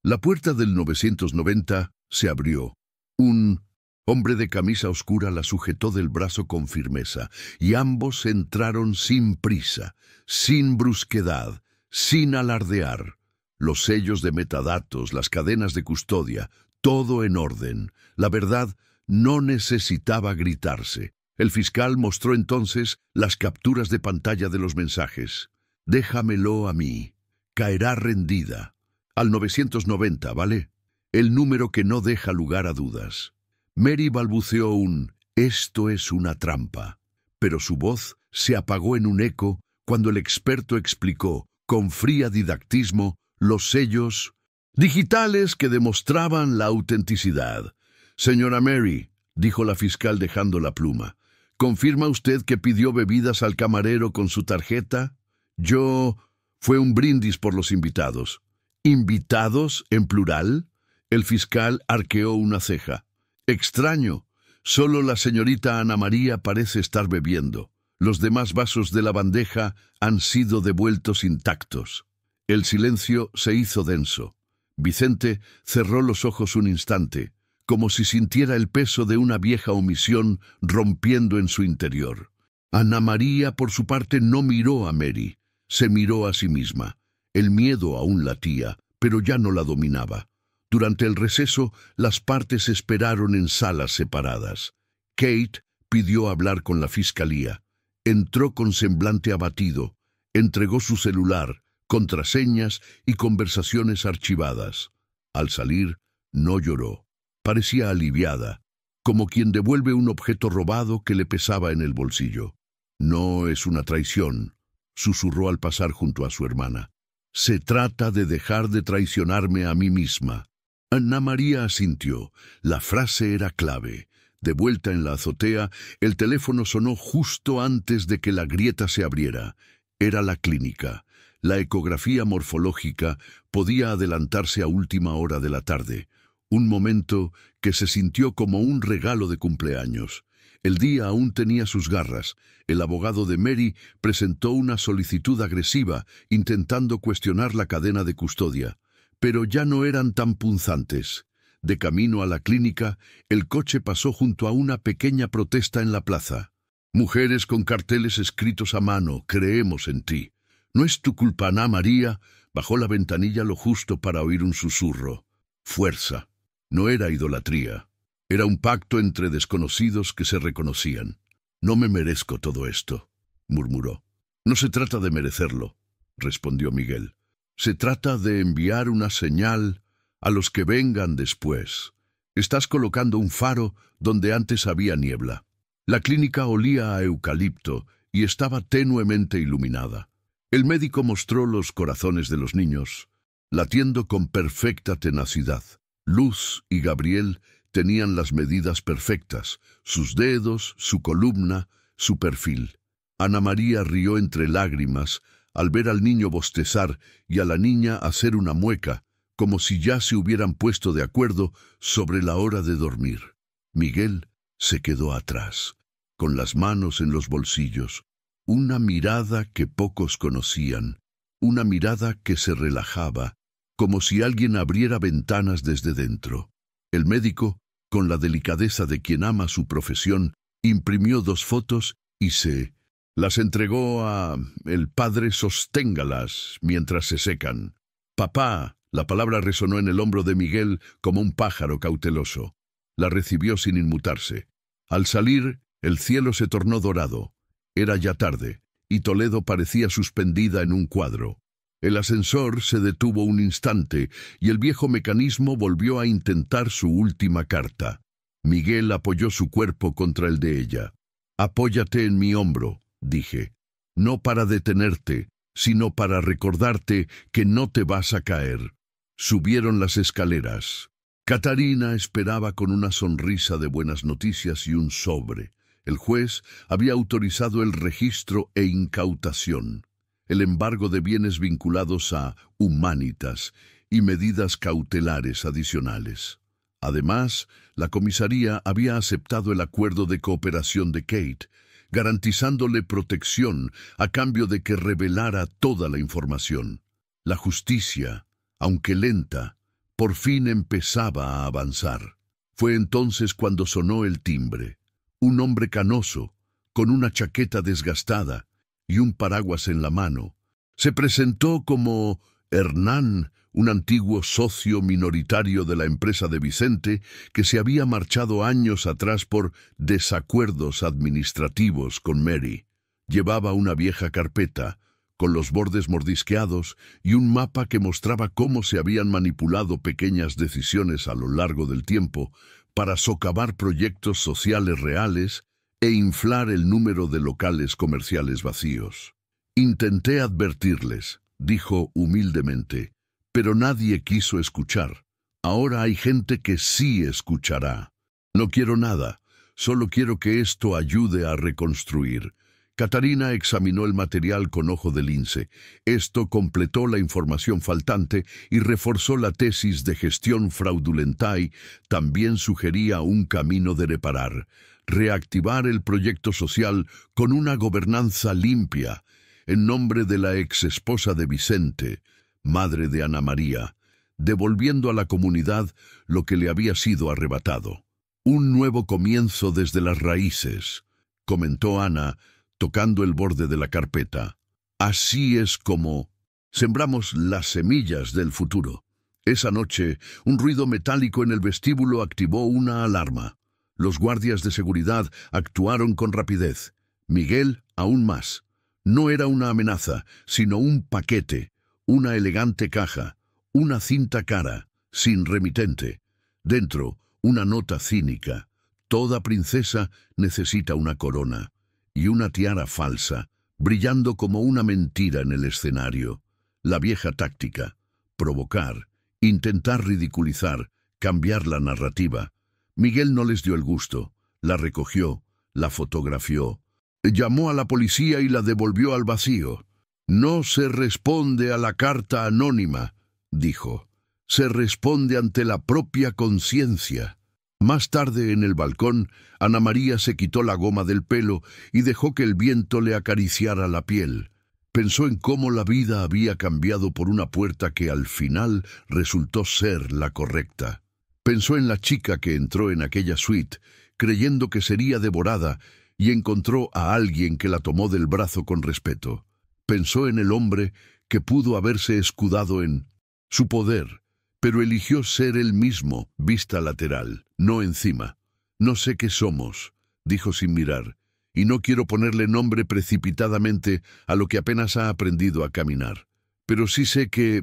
La puerta del 990 se abrió. Un hombre de camisa oscura la sujetó del brazo con firmeza, y ambos entraron sin prisa, sin brusquedad, sin alardear. Los sellos de metadatos, las cadenas de custodia, todo en orden. La verdad no necesitaba gritarse. El fiscal mostró entonces las capturas de pantalla de los mensajes. «Déjamelo a mí. Caerá rendida. Al 990, ¿vale? El número que no deja lugar a dudas». Mary balbuceó un «esto es una trampa», pero su voz se apagó en un eco cuando el experto explicó, con fría didactismo, los sellos digitales que demostraban la autenticidad. «Señora Mary», dijo la fiscal dejando la pluma, «¿confirma usted que pidió bebidas al camarero con su tarjeta?» Fue un brindis por los invitados. «¿Invitados en plural?» El fiscal arqueó una ceja. «Extraño. Solo la señorita Ana María parece estar bebiendo. Los demás vasos de la bandeja han sido devueltos intactos». El silencio se hizo denso. Vicente cerró los ojos un instante, como si sintiera el peso de una vieja omisión rompiendo en su interior. Ana María, por su parte, no miró a Mary. Se miró a sí misma. El miedo aún latía, pero ya no la dominaba. Durante el receso, las partes esperaron en salas separadas. Kate pidió hablar con la fiscalía. Entró con semblante abatido. Entregó su celular, contraseñas y conversaciones archivadas. Al salir, no lloró. Parecía aliviada, como quien devuelve un objeto robado que le pesaba en el bolsillo. «No es una traición», susurró al pasar junto a su hermana. «Se trata de dejar de traicionarme a mí misma». Ana María asintió. La frase era clave. De vuelta en la azotea, el teléfono sonó justo antes de que la grieta se abriera. Era la clínica. La ecografía morfológica podía adelantarse a última hora de la tarde. Un momento que se sintió como un regalo de cumpleaños. El día aún tenía sus garras. El abogado de Mary presentó una solicitud agresiva, intentando cuestionar la cadena de custodia. Pero ya no eran tan punzantes. De camino a la clínica, el coche pasó junto a una pequeña protesta en la plaza. «Mujeres con carteles escritos a mano, creemos en ti. No es tu culpa, Ana María». Bajó la ventanilla lo justo para oír un susurro. Fuerza. No era idolatría. Era un pacto entre desconocidos que se reconocían. «No me merezco todo esto», murmuró. «No se trata de merecerlo», respondió Miguel. «Se trata de enviar una señal a los que vengan después. Estás colocando un faro donde antes había niebla». La clínica olía a eucalipto y estaba tenuemente iluminada. El médico mostró los corazones de los niños, latiendo con perfecta tenacidad. Luz y Gabriel tenían las medidas perfectas, sus dedos, su columna, su perfil. Ana María rió entre lágrimas al ver al niño bostezar y a la niña hacer una mueca, como si ya se hubieran puesto de acuerdo sobre la hora de dormir. Miguel se quedó atrás, con las manos en los bolsillos, una mirada que pocos conocían, una mirada que se relajaba, como si alguien abriera ventanas desde dentro. El médico, con la delicadeza de quien ama su profesión, imprimió 2 fotos y se las entregó a el padre. Sosténgalas mientras se secan. Papá, la palabra resonó en el hombro de Miguel como un pájaro cauteloso. La recibió sin inmutarse. Al salir, el cielo se tornó dorado. Era ya tarde, y Toledo parecía suspendida en un cuadro. El ascensor se detuvo un instante, y el viejo mecanismo volvió a intentar su última carta. Miguel apoyó su cuerpo contra el de ella. «Apóyate en mi hombro», dije. «No para detenerte, sino para recordarte que no te vas a caer». Subieron las escaleras. Catarina esperaba con una sonrisa de buenas noticias y un sobre. El juez había autorizado el registro e incautación, el embargo de bienes vinculados a Humanitas y medidas cautelares adicionales. Además, la comisaría había aceptado el acuerdo de cooperación de Kate, garantizándole protección a cambio de que revelara toda la información. La justicia, aunque lenta, por fin empezaba a avanzar. Fue entonces cuando sonó el timbre. Un hombre canoso, con una chaqueta desgastada y un paraguas en la mano, se presentó como Hernán, un antiguo socio minoritario de la empresa de Vicente que se había marchado años atrás por desacuerdos administrativos con Mary. Llevaba una vieja carpeta, con los bordes mordisqueados y un mapa que mostraba cómo se habían manipulado pequeñas decisiones a lo largo del tiempo para socavar proyectos sociales reales e inflar el número de locales comerciales vacíos. «Intenté advertirles», dijo humildemente, «pero nadie quiso escuchar. Ahora hay gente que sí escuchará. No quiero nada, solo quiero que esto ayude a reconstruir». Catarina examinó el material con ojo de lince. Esto completó la información faltante y reforzó la tesis de gestión fraudulenta y también sugería un camino de reparar, reactivar el proyecto social con una gobernanza limpia, en nombre de la exesposa de Vicente, madre de Ana María, devolviendo a la comunidad lo que le había sido arrebatado. «Un nuevo comienzo desde las raíces», comentó Ana, tocando el borde de la carpeta. «Así es como sembramos las semillas del futuro». Esa noche, un ruido metálico en el vestíbulo activó una alarma. Los guardias de seguridad actuaron con rapidez. Miguel, aún más. No era una amenaza, sino un paquete, una elegante caja, una cinta cara, sin remitente. Dentro, una nota cínica. «Toda princesa necesita una corona». Y una tiara falsa, brillando como una mentira en el escenario. La vieja táctica: provocar, intentar ridiculizar, cambiar la narrativa. Miguel no les dio el gusto. La recogió, la fotografió. Llamó a la policía y la devolvió al vacío. «No se responde a la carta anónima», dijo. «Se responde ante la propia conciencia». Más tarde, en el balcón, Ana María se quitó la goma del pelo y dejó que el viento le acariciara la piel. Pensó en cómo la vida había cambiado por una puerta que al final resultó ser la correcta. Pensó en la chica que entró en aquella suite, creyendo que sería devorada, y encontró a alguien que la tomó del brazo con respeto. Pensó en el hombre que pudo haberse escudado en su poder, pero eligió ser él mismo, vista lateral, no encima. «No sé qué somos», dijo sin mirar, «y no quiero ponerle nombre precipitadamente a lo que apenas ha aprendido a caminar. Pero sí sé que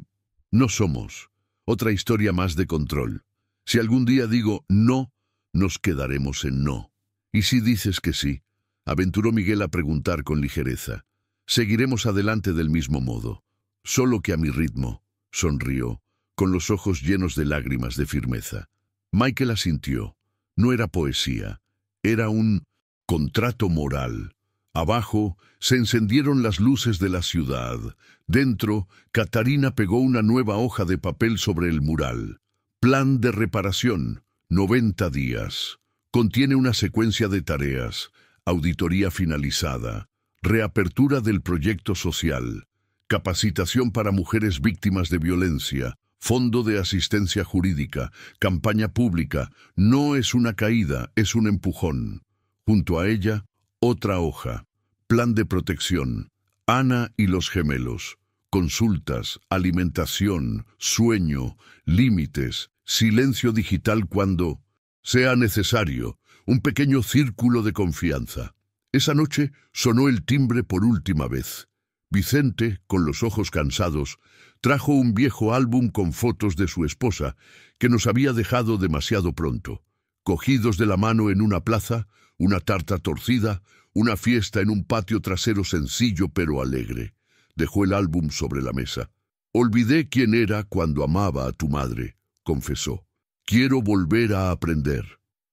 no somos. Otra historia más de control. Si algún día digo no, nos quedaremos en no. Y si dices que sí», aventuró Miguel a preguntar con ligereza, «seguiremos adelante del mismo modo, solo que a mi ritmo», sonrió, con los ojos llenos de lágrimas de firmeza. Michael asintió. No era poesía, era un contrato moral. Abajo se encendieron las luces de la ciudad. Dentro, Catarina pegó una nueva hoja de papel sobre el mural. Plan de reparación, 90 días. Contiene una secuencia de tareas, auditoría finalizada, reapertura del proyecto social, capacitación para mujeres víctimas de violencia, fondo de asistencia jurídica, campaña pública. No es una caída, es un empujón. Junto a ella, otra hoja. Plan de protección. Ana y los gemelos. Consultas, alimentación, sueño, límites, silencio digital cuando sea necesario. Un pequeño círculo de confianza. Esa noche sonó el timbre por última vez. Vicente, con los ojos cansados, trajo un viejo álbum con fotos de su esposa, que nos había dejado demasiado pronto. Cogidos de la mano en una plaza, una tarta torcida, una fiesta en un patio trasero sencillo pero alegre. Dejó el álbum sobre la mesa. «Olvidé quién era cuando amaba a tu madre», confesó. «Quiero volver a aprender.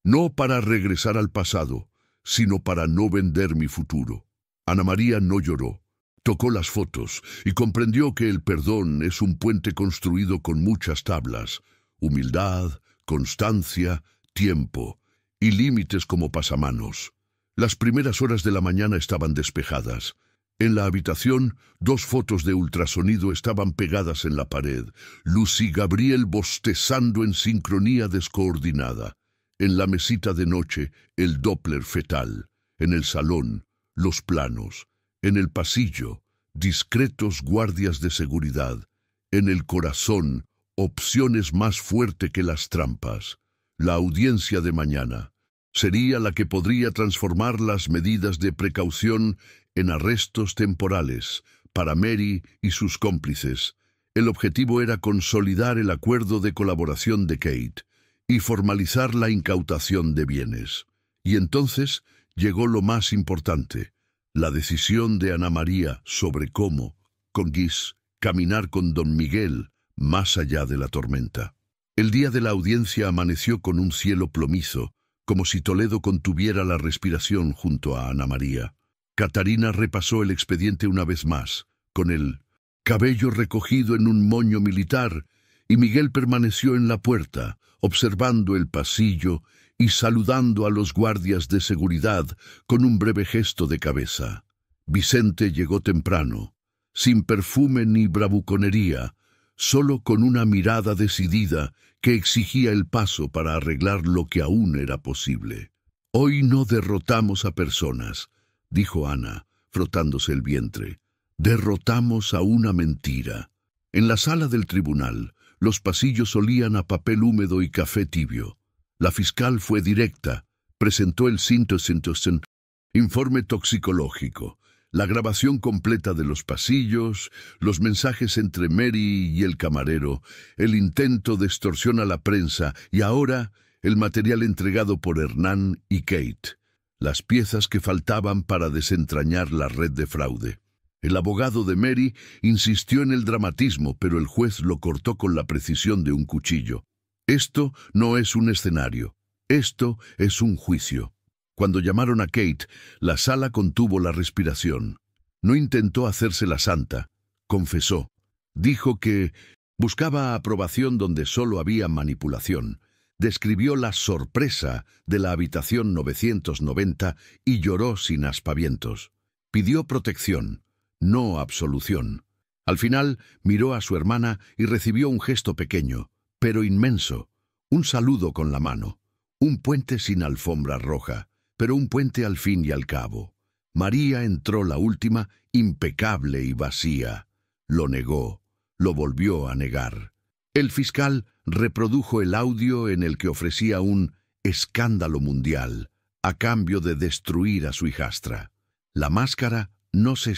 No para regresar al pasado, sino para no vender mi futuro». Ana María no lloró. Tocó las fotos y comprendió que el perdón es un puente construido con muchas tablas. Humildad, constancia, tiempo y límites como pasamanos. Las primeras horas de la mañana estaban despejadas. En la habitación, 2 fotos de ultrasonido estaban pegadas en la pared. Lucy Gabriel bostezando en sincronía descoordinada. En la mesita de noche, el Doppler fetal. En el salón, los planos. En el pasillo, discretos guardias de seguridad. En el corazón, opciones más fuerte que las trampas. La audiencia de mañana sería la que podría transformar las medidas de precaución en arrestos temporales para Mary y sus cómplices. El objetivo era consolidar el acuerdo de colaboración de Kate y formalizar la incautación de bienes. Y entonces llegó lo más importante, la decisión de Ana María sobre cómo, con Guis, caminar con don Miguel más allá de la tormenta. El día de la audiencia amaneció con un cielo plomizo, como si Toledo contuviera la respiración junto a Ana María. Catarina repasó el expediente una vez más, con el cabello recogido en un moño militar, y Miguel permaneció en la puerta, observando el pasillo y saludando a los guardias de seguridad con un breve gesto de cabeza. Vicente llegó temprano, sin perfume ni bravuconería, solo con una mirada decidida que exigía el paso para arreglar lo que aún era posible. «Hoy no derrotamos a personas», dijo Ana, frotándose el vientre. «Derrotamos a una mentira». En la sala del tribunal, los pasillos olían a papel húmedo y café tibio. La fiscal fue directa, presentó el informe toxicológico, la grabación completa de los pasillos, los mensajes entre Mary y el camarero, el intento de extorsión a la prensa y ahora el material entregado por Hernán y Kate, las piezas que faltaban para desentrañar la red de fraude. El abogado de Mary insistió en el dramatismo, pero el juez lo cortó con la precisión de un cuchillo. Esto no es un escenario, esto es un juicio. Cuando llamaron a Kate, la sala contuvo la respiración. No intentó hacerse la santa, confesó. Dijo que buscaba aprobación donde solo había manipulación. Describió la sorpresa de la habitación 990 y lloró sin aspavientos. Pidió protección, no absolución. Al final miró a su hermana y recibió un gesto pequeño, pero inmenso, un saludo con la mano, un puente sin alfombra roja, pero un puente al fin y al cabo. María entró la última, impecable y vacía. Lo negó, lo volvió a negar. El fiscal reprodujo el audio en el que ofrecía un escándalo mundial a cambio de destruir a su hijastra. La máscara no se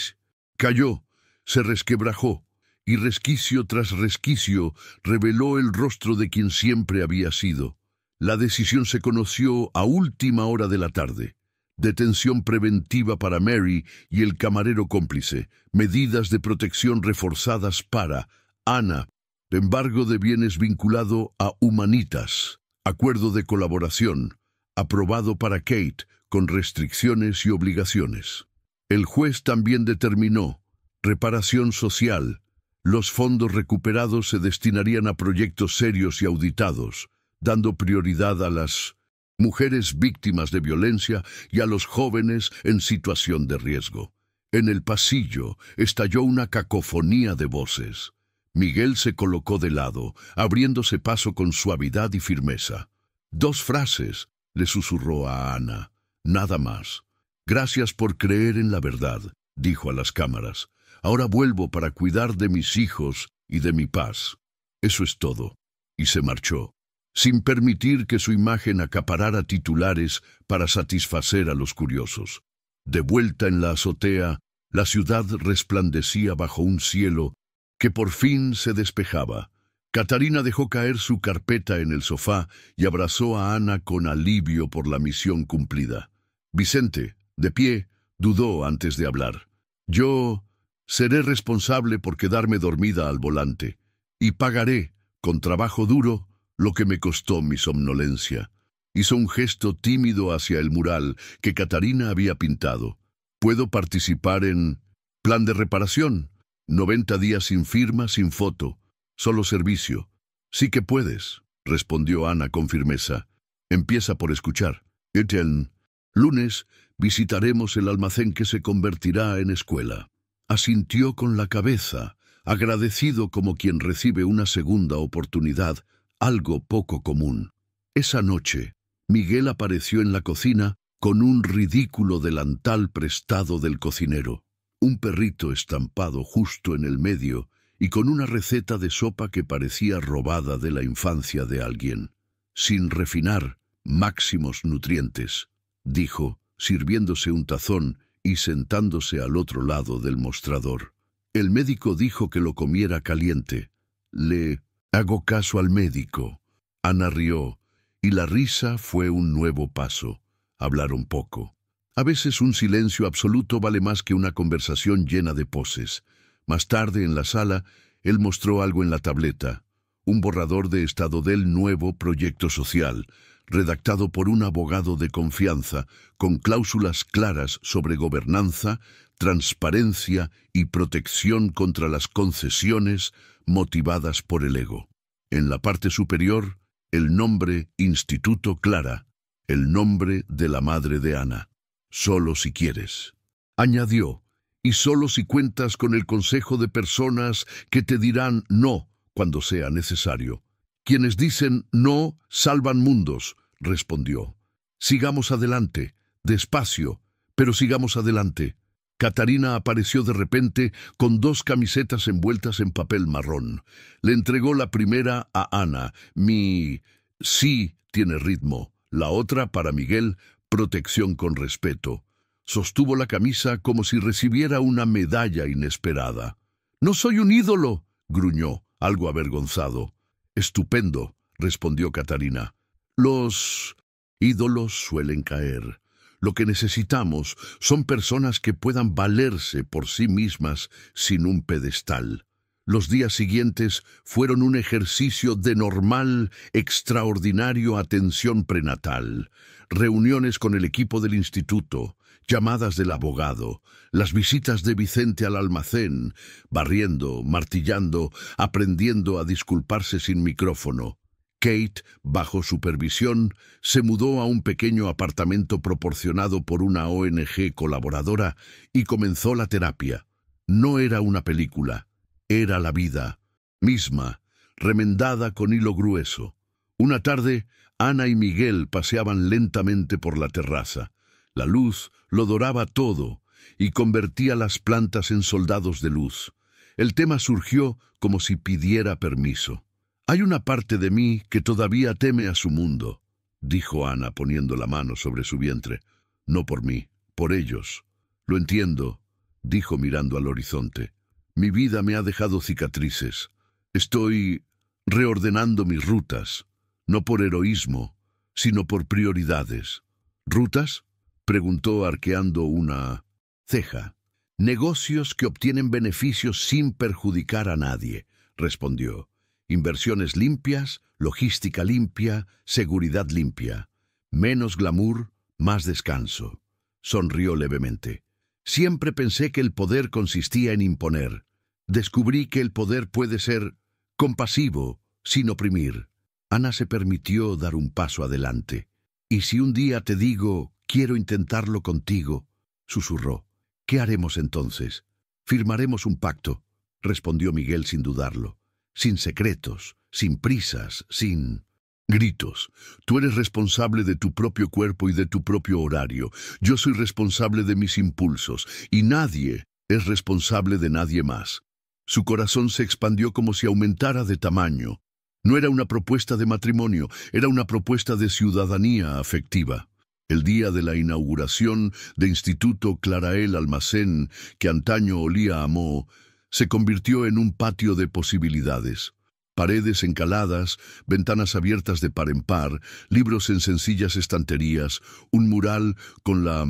cayó, se resquebrajó, y resquicio tras resquicio reveló el rostro de quien siempre había sido. La decisión se conoció a última hora de la tarde. Detención preventiva para Mary y el camarero cómplice, medidas de protección reforzadas para Ana, embargo de bienes vinculado a Humanitas, acuerdo de colaboración, aprobado para Kate, con restricciones y obligaciones. El juez también determinó reparación social. Los fondos recuperados se destinarían a proyectos serios y auditados, dando prioridad a las mujeres víctimas de violencia y a los jóvenes en situación de riesgo. En el pasillo estalló una cacofonía de voces. Miguel se colocó de lado, abriéndose paso con suavidad y firmeza. 2 frases, le susurró a Ana. Nada más. Gracias por creer en la verdad, dijo a las cámaras. Ahora vuelvo para cuidar de mis hijos y de mi paz. Eso es todo. Y se marchó, sin permitir que su imagen acaparara titulares para satisfacer a los curiosos. De vuelta en la azotea, la ciudad resplandecía bajo un cielo que por fin se despejaba. Catarina dejó caer su carpeta en el sofá y abrazó a Ana con alivio por la misión cumplida. Vicente, de pie, dudó antes de hablar. Yo seré responsable por quedarme dormida al volante y pagaré, con trabajo duro, lo que me costó mi somnolencia. Hizo un gesto tímido hacia el mural que Catarina había pintado. ¿Puedo participar en plan de reparación? 90 días sin firma, sin foto, solo servicio. Sí que puedes, respondió Ana con firmeza. Empieza por escuchar. El lunes visitaremos el almacén que se convertirá en escuela. Asintió con la cabeza, agradecido como quien recibe una segunda oportunidad, algo poco común. Esa noche, Miguel apareció en la cocina con un ridículo delantal prestado del cocinero, un perrito estampado justo en el medio y con una receta de sopa que parecía robada de la infancia de alguien. Sin refinar, máximos nutrientes, dijo, sirviéndose un tazón y sentándose al otro lado del mostrador. El médico dijo que lo comiera caliente. Le hago caso al médico. Ana rió, y la risa fue un nuevo paso. Hablaron poco. A veces un silencio absoluto vale más que una conversación llena de poses. Más tarde, en la sala, él mostró algo en la tableta, un borrador de estado del nuevo proyecto social, redactado por un abogado de confianza, con cláusulas claras sobre gobernanza, transparencia y protección contra las concesiones motivadas por el ego. En la parte superior, el nombre Instituto Clara, el nombre de la madre de Ana. Solo si quieres. Añadió, y solo si cuentas con el consejo de personas que te dirán no cuando sea necesario. Quienes dicen no salvan mundos, respondió. Sigamos adelante, despacio, pero sigamos adelante. Catarina apareció de repente con 2 camisetas envueltas en papel marrón. Le entregó la primera a Ana, mi sí tiene ritmo. La otra, para Miguel, protección con respeto. Sostuvo la camisa como si recibiera una medalla inesperada. «No soy un ídolo», gruñó, algo avergonzado. «Estupendo», respondió Catarina. «Los ídolos suelen caer. Lo que necesitamos son personas que puedan valerse por sí mismas sin un pedestal». Los días siguientes fueron un ejercicio de normal, extraordinario atención prenatal, reuniones con el equipo del instituto, llamadas del abogado, las visitas de Vicente al almacén, barriendo, martillando, aprendiendo a disculparse sin micrófono. Kate, bajo supervisión, se mudó a un pequeño apartamento proporcionado por una ONG colaboradora y comenzó la terapia. No era una película. Era la vida misma, remendada con hilo grueso. Una tarde, Ana y Miguel paseaban lentamente por la terraza. La luz lo doraba todo y convertía las plantas en soldados de luz. El tema surgió como si pidiera permiso. «Hay una parte de mí que todavía teme a su mundo», dijo Ana poniendo la mano sobre su vientre. «No por mí, por ellos». «Lo entiendo», dijo mirando al horizonte. «Mi vida me ha dejado cicatrices. Estoy reordenando mis rutas, no por heroísmo, sino por prioridades». «¿Rutas?», preguntó arqueando una ceja. «Negocios que obtienen beneficios sin perjudicar a nadie», respondió. «Inversiones limpias, logística limpia, seguridad limpia. Menos glamour, más descanso». Sonrió levemente. «Siempre pensé que el poder consistía en imponer. Descubrí que el poder puede ser compasivo, sin oprimir». Ana se permitió dar un paso adelante. «Y si un día te digo, quiero intentarlo contigo», susurró, ¿Qué haremos entonces? Firmaremos un pacto, respondió Miguel sin dudarlo. Sin secretos, sin prisas, sin gritos. Tú eres responsable de tu propio cuerpo y de tu propio horario. Yo soy responsable de mis impulsos, y nadie es responsable de nadie más. Su corazón se expandió como si aumentara de tamaño. No era una propuesta de matrimonio, era una propuesta de ciudadanía afectiva. El día de la inauguración de Instituto Clarael Almacén, que antaño olía a moho, se convirtió en un patio de posibilidades. Paredes encaladas, ventanas abiertas de par en par, libros en sencillas estanterías, un mural con la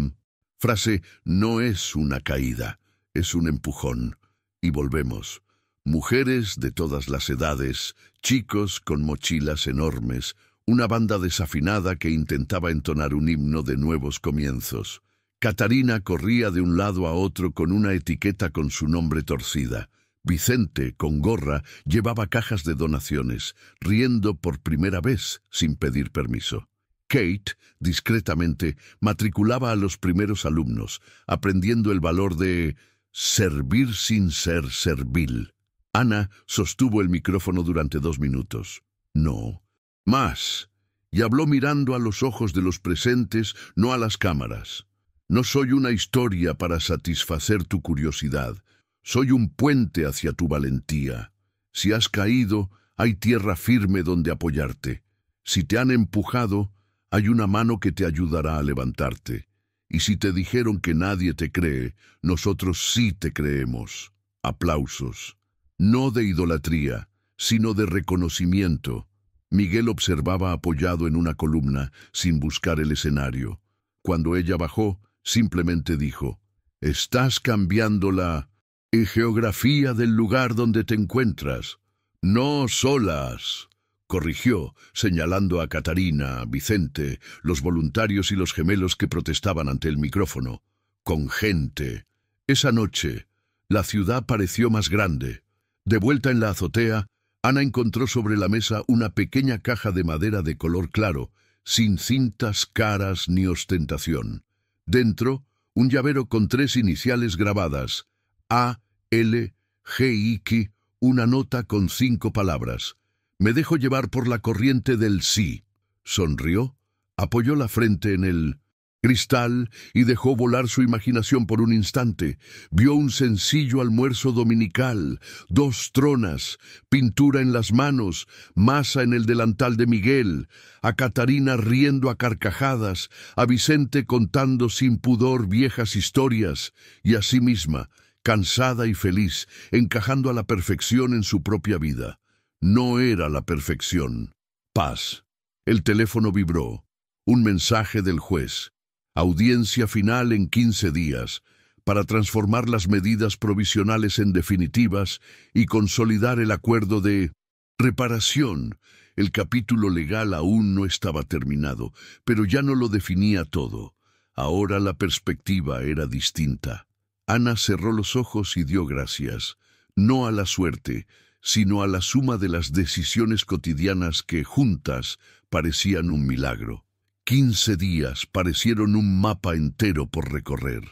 frase «No es una caída, es un empujón». Y volvemos. Mujeres de todas las edades, chicos con mochilas enormes, una banda desafinada que intentaba entonar un himno de nuevos comienzos. Catarina corría de un lado a otro con una etiqueta con su nombre torcida. Vicente, con gorra, llevaba cajas de donaciones, riendo por primera vez sin pedir permiso. Kate, discretamente, matriculaba a los primeros alumnos, aprendiendo el valor de servir sin ser servil. Ana sostuvo el micrófono durante 2 minutos. No, más. Y habló mirando a los ojos de los presentes, no a las cámaras. No soy una historia para satisfacer tu curiosidad. Soy un puente hacia tu valentía. Si has caído, hay tierra firme donde apoyarte. Si te han empujado, hay una mano que te ayudará a levantarte. Y si te dijeron que nadie te cree, nosotros sí te creemos. Aplausos. No de idolatría, sino de reconocimiento. Miguel observaba apoyado en una columna, sin buscar el escenario. Cuando ella bajó, simplemente dijo: «Estás cambiando la geografía del lugar donde te encuentras. No solas», corrigió, señalando a Catarina, Vicente, los voluntarios y los gemelos que protestaban ante el micrófono. «Con gente». Esa noche, la ciudad pareció más grande. De vuelta en la azotea, Ana encontró sobre la mesa una pequeña caja de madera de color claro, sin cintas, caras ni ostentación. Dentro, un llavero con 3 iniciales grabadas, A, L, G, I, una nota con 5 palabras. «Me dejo llevar por la corriente del sí». Sonrió, apoyó la frente en el cristal y dejó volar su imaginación por un instante. Vio un sencillo almuerzo dominical, 2 tronas, pintura en las manos, masa en el delantal de Miguel, a Catarina riendo a carcajadas, a Vicente contando sin pudor viejas historias, y a sí misma, cansada y feliz, encajando a la perfección en su propia vida. No era la perfección. Paz. El teléfono vibró. Un mensaje del juez. Audiencia final en 15 días, para transformar las medidas provisionales en definitivas y consolidar el acuerdo de reparación. El capítulo legal aún no estaba terminado, pero ya no lo definía todo. Ahora la perspectiva era distinta. Ana cerró los ojos y dio gracias, no a la suerte, sino a la suma de las decisiones cotidianas que, juntas, parecían un milagro. 15 días parecieron un mapa entero por recorrer.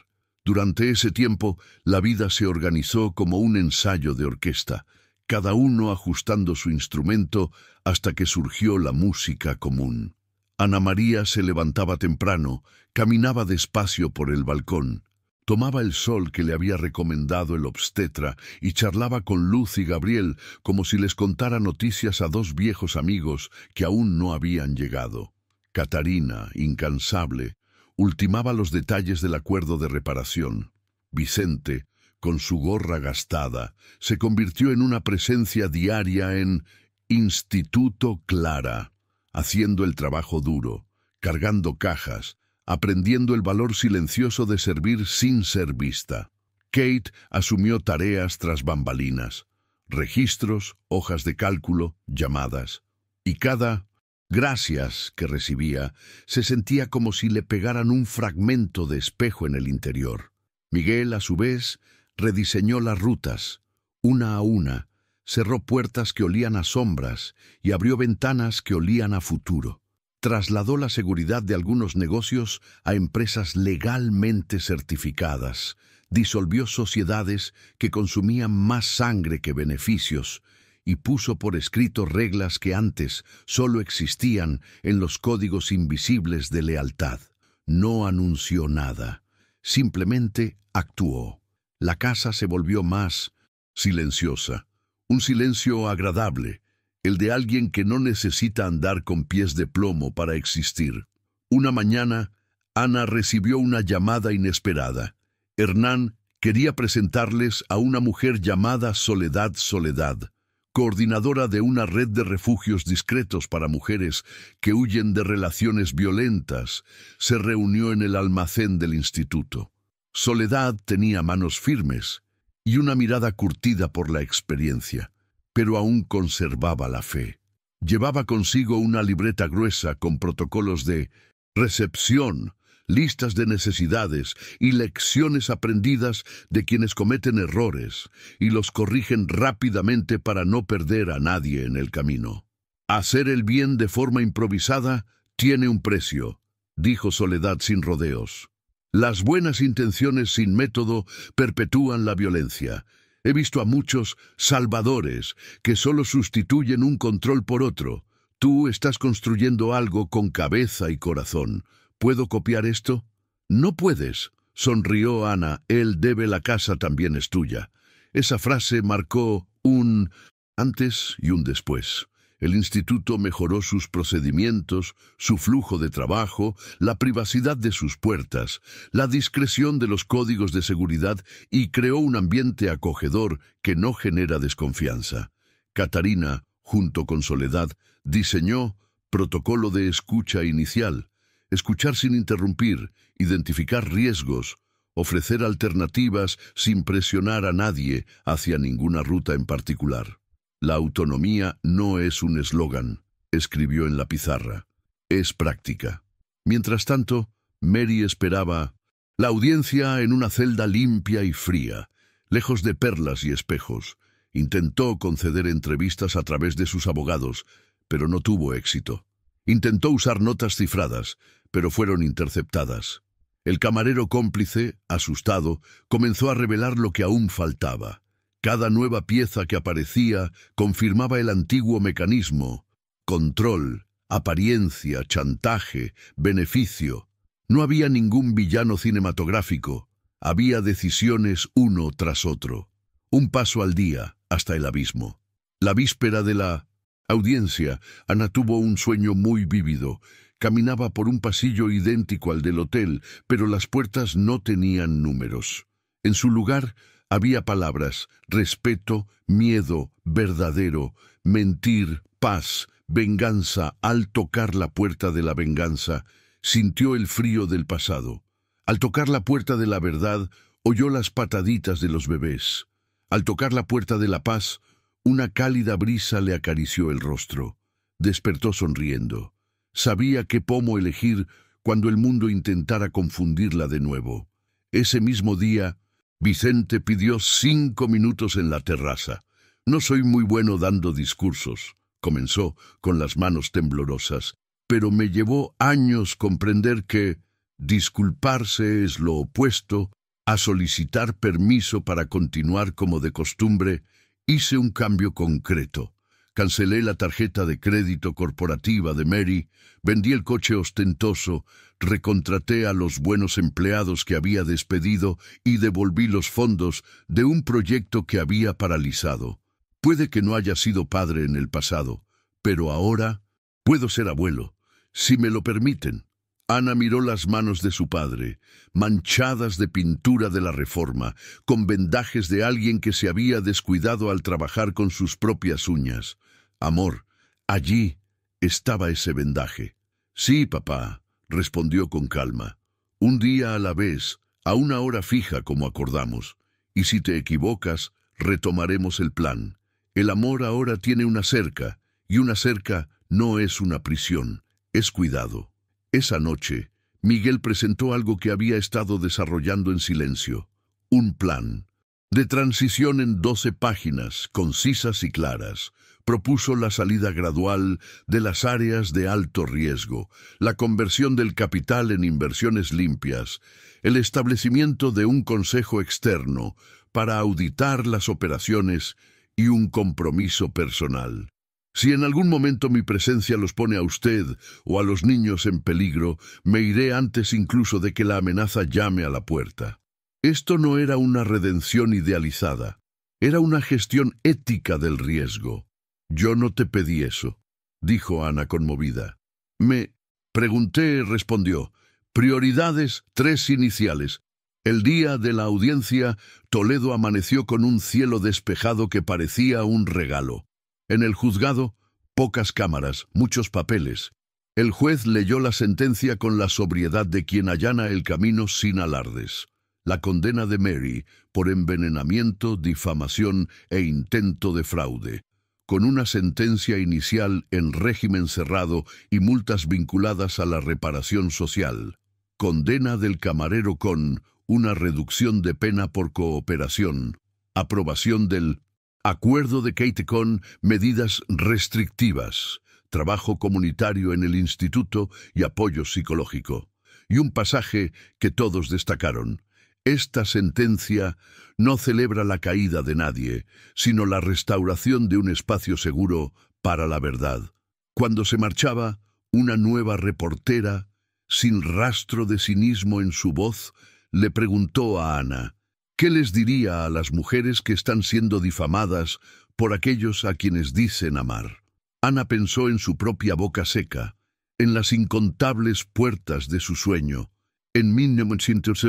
Durante ese tiempo, la vida se organizó como un ensayo de orquesta, cada uno ajustando su instrumento hasta que surgió la música común. Ana María se levantaba temprano, caminaba despacio por el balcón, tomaba el sol que le había recomendado el obstetra y charlaba con Luz y Gabriel como si les contara noticias a 2 viejos amigos que aún no habían llegado. Catarina, incansable, ultimaba los detalles del acuerdo de reparación. Vicente, con su gorra gastada, se convirtió en una presencia diaria en Instituto Clara, haciendo el trabajo duro, cargando cajas, aprendiendo el valor silencioso de servir sin ser vista. Kate asumió tareas tras bambalinas, registros, hojas de cálculo, llamadas, y cada gracias que recibía se sentía como si le pegaran un fragmento de espejo en el interior. Miguel, a su vez, rediseñó las rutas, una a una, cerró puertas que olían a sombras y abrió ventanas que olían a futuro. Trasladó la seguridad de algunos negocios a empresas legalmente certificadas, disolvió sociedades que consumían más sangre que beneficios y puso por escrito reglas que antes solo existían en los códigos invisibles de lealtad. No anunció nada, simplemente actuó. La casa se volvió más silenciosa, un silencio agradable, el de alguien que no necesita andar con pies de plomo para existir. Una mañana, Ana recibió una llamada inesperada. Hernán quería presentarles a una mujer llamada Soledad Soledad, coordinadora de una red de refugios discretos para mujeres que huyen de relaciones violentas. Se reunió en el almacén del instituto. Soledad tenía manos firmes y una mirada curtida por la experiencia, pero aún conservaba la fe. Llevaba consigo una libreta gruesa con protocolos de recepción, listas de necesidades y lecciones aprendidas de quienes cometen errores y los corrigen rápidamente para no perder a nadie en el camino. Hacer el bien de forma improvisada tiene un precio, dijo Soledad sin rodeos. Las buenas intenciones sin método perpetúan la violencia. He visto a muchos salvadores que solo sustituyen un control por otro. Tú estás construyendo algo con cabeza y corazón. ¿Puedo copiar esto? No puedes, sonrió Ana. Él debe, la casa también es tuya. Esa frase marcó un antes y un después. El instituto mejoró sus procedimientos, su flujo de trabajo, la privacidad de sus puertas, la discreción de los códigos de seguridad y creó un ambiente acogedor que no genera desconfianza. Catarina, junto con Soledad, diseñó protocolo de escucha inicial. Escuchar sin interrumpir, identificar riesgos, ofrecer alternativas sin presionar a nadie hacia ninguna ruta en particular. La autonomía no es un eslogan, escribió en la pizarra. Es práctica. Mientras tanto, Mary esperaba la audiencia en una celda limpia y fría, lejos de perlas y espejos. Intentó conceder entrevistas a través de sus abogados, pero no tuvo éxito. Intentó usar notas cifradas, pero fueron interceptadas. El camarero cómplice, asustado, comenzó a revelar lo que aún faltaba. Cada nueva pieza que aparecía confirmaba el antiguo mecanismo: control, apariencia, chantaje, beneficio. No había ningún villano cinematográfico, había decisiones uno tras otro. Un paso al día, hasta el abismo. La víspera de la audiencia, Ana tuvo un sueño muy vívido. Caminaba por un pasillo idéntico al del hotel, pero las puertas no tenían números. En su lugar había palabras: respeto, miedo, verdadero, mentir, paz, venganza. Al tocar la puerta de la venganza, sintió el frío del pasado. Al tocar la puerta de la verdad, oyó las pataditas de los bebés. Al tocar la puerta de la paz, una cálida brisa le acarició el rostro. Despertó sonriendo. Sabía qué pomo elegir cuando el mundo intentara confundirla de nuevo. Ese mismo día, Vicente pidió 5 minutos en la terraza. No soy muy bueno dando discursos, comenzó con las manos temblorosas, pero me llevó años comprender que disculparse es lo opuesto a solicitar permiso para continuar como de costumbre. Hice un cambio concreto. Cancelé la tarjeta de crédito corporativa de Mary, vendí el coche ostentoso, recontraté a los buenos empleados que había despedido y devolví los fondos de un proyecto que había paralizado. Puede que no haya sido padre en el pasado, pero ahora puedo ser abuelo, si me lo permiten. Ana miró las manos de su padre, manchadas de pintura de la Reforma, con vendajes de alguien que se había descuidado al trabajar con sus propias uñas. Amor, allí estaba ese vendaje. Sí, papá, respondió con calma. Un día a la vez, a una hora fija como acordamos. Y si te equivocas, retomaremos el plan. El amor ahora tiene una cerca, y una cerca no es una prisión, es cuidado. Esa noche, Miguel presentó algo que había estado desarrollando en silencio: un plan. de transición en 12 páginas, concisas y claras. Propuso la salida gradual de las áreas de alto riesgo, la conversión del capital en inversiones limpias, el establecimiento de un consejo externo para auditar las operaciones y un compromiso personal. Si en algún momento mi presencia los pone a usted o a los niños en peligro, me iré antes incluso de que la amenaza llame a la puerta. Esto no era una redención idealizada, era una gestión ética del riesgo. Yo no te pedí eso, dijo Ana conmovida. Me pregunté, respondió. Prioridades, 3 iniciales. El día de la audiencia, Toledo amaneció con un cielo despejado que parecía un regalo. En el juzgado, pocas cámaras, muchos papeles. El juez leyó la sentencia con la sobriedad de quien allana el camino sin alardes. La condena de Mary por envenenamiento, difamación e intento de fraude, con una sentencia inicial en régimen cerrado y multas vinculadas a la reparación social. Condena del camarero con una reducción de pena por cooperación. Aprobación del acuerdo de Kate con medidas restrictivas, trabajo comunitario en el instituto y apoyo psicológico. Y un pasaje que todos destacaron. Esta sentencia no celebra la caída de nadie, sino la restauración de un espacio seguro para la verdad. Cuando se marchaba, una nueva reportera, sin rastro de cinismo en su voz, le preguntó a Ana, ¿qué les diría a las mujeres que están siendo difamadas por aquellos a quienes dicen amar? Ana pensó en su propia boca seca, en las incontables puertas de su sueño, en 1900.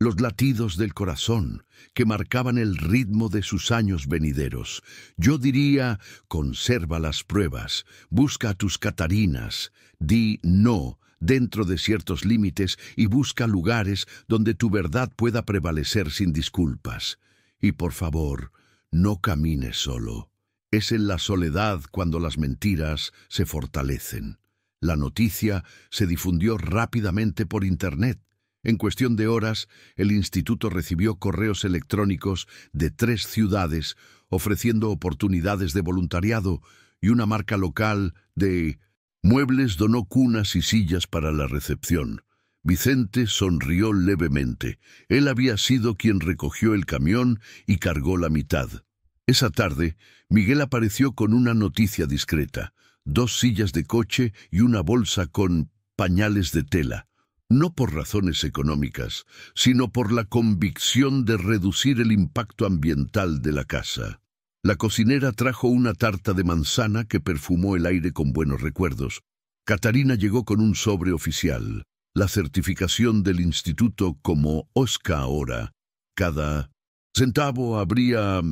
Los latidos del corazón que marcaban el ritmo de sus años venideros. Yo diría, conserva las pruebas, busca a tus Catarinas, di no dentro de ciertos límites y busca lugares donde tu verdad pueda prevalecer sin disculpas. Y por favor, no camines solo. Es en la soledad cuando las mentiras se fortalecen. La noticia se difundió rápidamente por Internet. En cuestión de horas, el instituto recibió correos electrónicos de 3 ciudades ofreciendo oportunidades de voluntariado y una marca local de muebles donó cunas y sillas para la recepción. Vicente sonrió levemente. Él había sido quien recogió el camión y cargó la mitad. Esa tarde, Miguel apareció con una noticia discreta: 2 sillas de coche y una bolsa con pañales de tela. No por razones económicas, sino por la convicción de reducir el impacto ambiental de la casa. La cocinera trajo una tarta de manzana que perfumó el aire con buenos recuerdos. Catarina llegó con un sobre oficial, la certificación del instituto como OSCA ahora. Cada centavo habría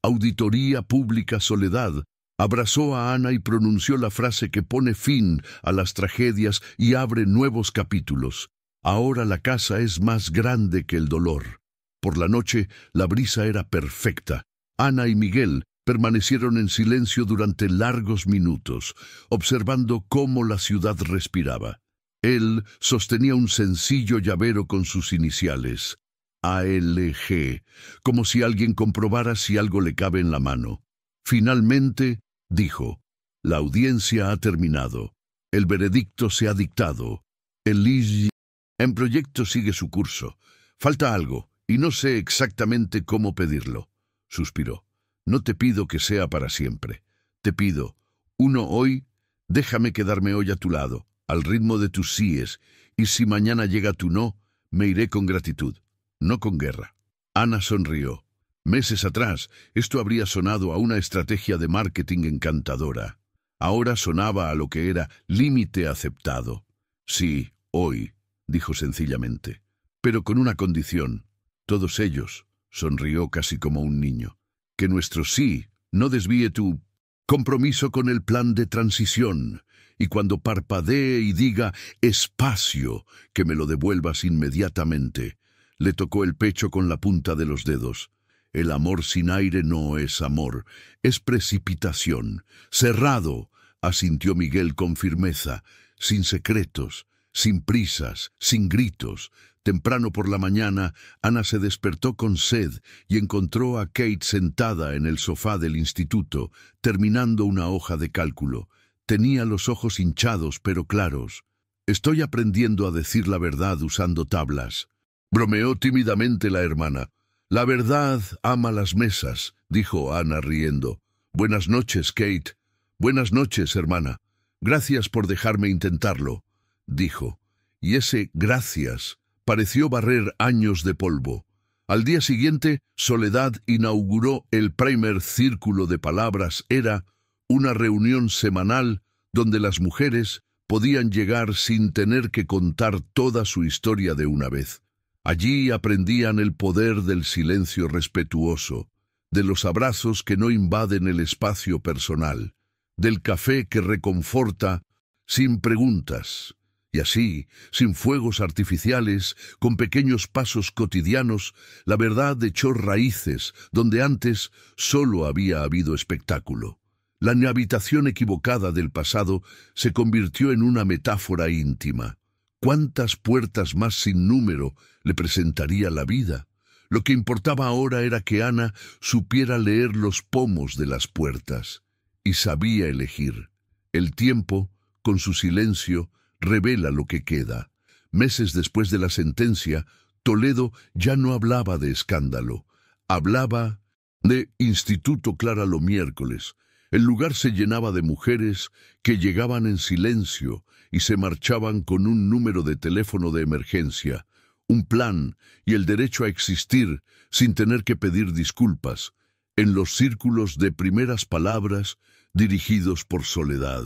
auditoría pública Soledad. Abrazó a Ana y pronunció la frase que pone fin a las tragedias y abre nuevos capítulos. Ahora la casa es más grande que el dolor. Por la noche, la brisa era perfecta. Ana y Miguel permanecieron en silencio durante largos minutos, observando cómo la ciudad respiraba. Él sostenía un sencillo llavero con sus iniciales, ALG, como si alguien comprobara si algo le cabe en la mano. Finalmente, dijo, la audiencia ha terminado. El veredicto se ha dictado. El proyecto sigue su curso. Falta algo, y no sé exactamente cómo pedirlo. Suspiró. No te pido que sea para siempre. Te pido, uno hoy, déjame quedarme hoy a tu lado, al ritmo de tus síes, y si mañana llega tu no, me iré con gratitud, no con guerra. Ana sonrió. Meses atrás, esto habría sonado a una estrategia de marketing encantadora. Ahora sonaba a lo que era límite aceptado. Sí, hoy, dijo sencillamente, pero con una condición. Todos ellos, sonrió casi como un niño, que nuestro sí no desvíe tu compromiso con el plan de transición, y cuando parpadee y diga espacio, que me lo devuelvas inmediatamente. Le tocó el pecho con la punta de los dedos. El amor sin aire no es amor, es precipitación. Cerrado, asintió Miguel con firmeza, sin secretos, sin prisas, sin gritos. Temprano por la mañana, Ana se despertó con sed y encontró a Kate sentada en el sofá del instituto, terminando una hoja de cálculo. Tenía los ojos hinchados pero claros. «Estoy aprendiendo a decir la verdad usando tablas», bromeó tímidamente la hermana. «La verdad ama las mesas», dijo Ana riendo. «Buenas noches, Kate». «Buenas noches, hermana. Gracias por dejarme intentarlo», dijo. Y ese «gracias» pareció barrer años de polvo. Al día siguiente, Soledad inauguró el primer círculo de palabras. Era una reunión semanal donde las mujeres podían llegar sin tener que contar toda su historia de una vez. Allí aprendían el poder del silencio respetuoso, de los abrazos que no invaden el espacio personal, del café que reconforta sin preguntas. Y así, sin fuegos artificiales, con pequeños pasos cotidianos, la verdad echó raíces donde antes solo había habido espectáculo. La habitación equivocada del pasado se convirtió en una metáfora íntima. ¿Cuántas puertas más sin número le presentaría la vida? Lo que importaba ahora era que Ana supiera leer los pomos de las puertas y sabía elegir. El tiempo, con su silencio, revela lo que queda. Meses después de la sentencia, Toledo ya no hablaba de escándalo. Hablaba de Instituto Clara lo miércoles. El lugar se llenaba de mujeres que llegaban en silencio y se marchaban con un número de teléfono de emergencia, un plan y el derecho a existir sin tener que pedir disculpas, en los círculos de primeras palabras dirigidos por Soledad.